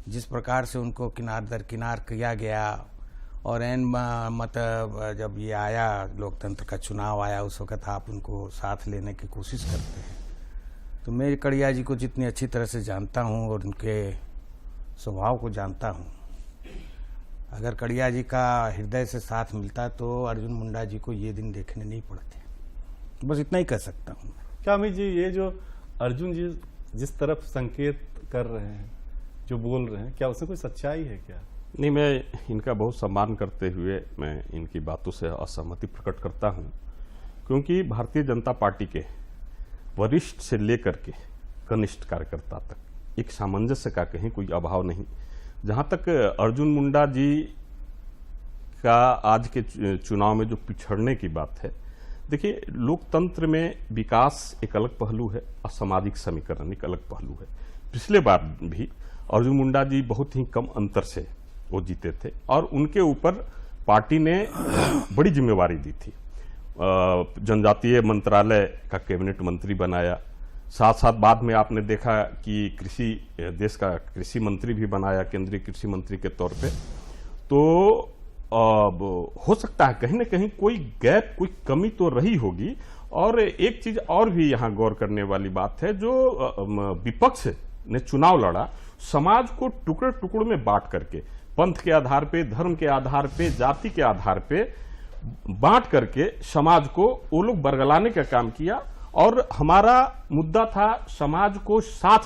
जिस प्रकार से उनको किनार दर किनार किया गया और एन जब ये आया, लोकतंत्र का चुनाव आया, उस वक्त आप उनको साथ लेने की कोशिश करते हैं। तो मैं कड़िया जी को जितनी अच्छी तरह से जानता हूँ और उनके स्वभाव को जानता हूँ, अगर कड़िया जी का हृदय से साथ मिलता तो अर्जुन मुंडा जी को ये दिन देखने नहीं पड़ते। तो बस इतना ही कह सकता हूँ। क्या अमित जी, ये जो अर्जुन जी जिस तरफ संकेत कर रहे हैं, जो बोल रहे हैं, क्या उसमें कोई सच्चाई है क्या? नहीं, मैं इनका बहुत सम्मान करते हुए मैं इनकी बातों से असहमति प्रकट करता हूं, क्योंकि भारतीय जनता पार्टी के वरिष्ठ से लेकर के कनिष्ठ कार्यकर्ता तक एक सामंजस्य का कहीं कोई अभाव नहीं। जहां तक अर्जुन मुंडा जी का आज के चुनाव में जो पिछड़ने की बात है, देखिए, लोकतंत्र में विकास एक अलग पहलू है और सामाजिक समीकरण एक अलग पहलू है। पिछले बार भी अर्जुन मुंडा जी बहुत ही कम अंतर से वो जीते थे और उनके ऊपर पार्टी ने बड़ी जिम्मेवारी दी थी। जनजातीय मंत्रालय का कैबिनेट मंत्री बनाया, साथ साथ बाद में आपने देखा कि देश का कृषि मंत्री भी बनाया, केंद्रीय कृषि मंत्री के तौर पे। तो हो सकता है कहीं न कहीं कोई गैप, कोई कमी तो रही होगी। और एक चीज और भी यहाँ गौर करने वाली बात है, जो विपक्ष ने चुनाव लड़ा, समाज को टुकड़े टुकड़ों में बांट करके, पंथ के आधार पे, धर्म के आधार पे, जाति के आधार पे बांट करके समाज को वो लोग बरगलाने का काम किया। और हमारा मुद्दा था समाज को साथ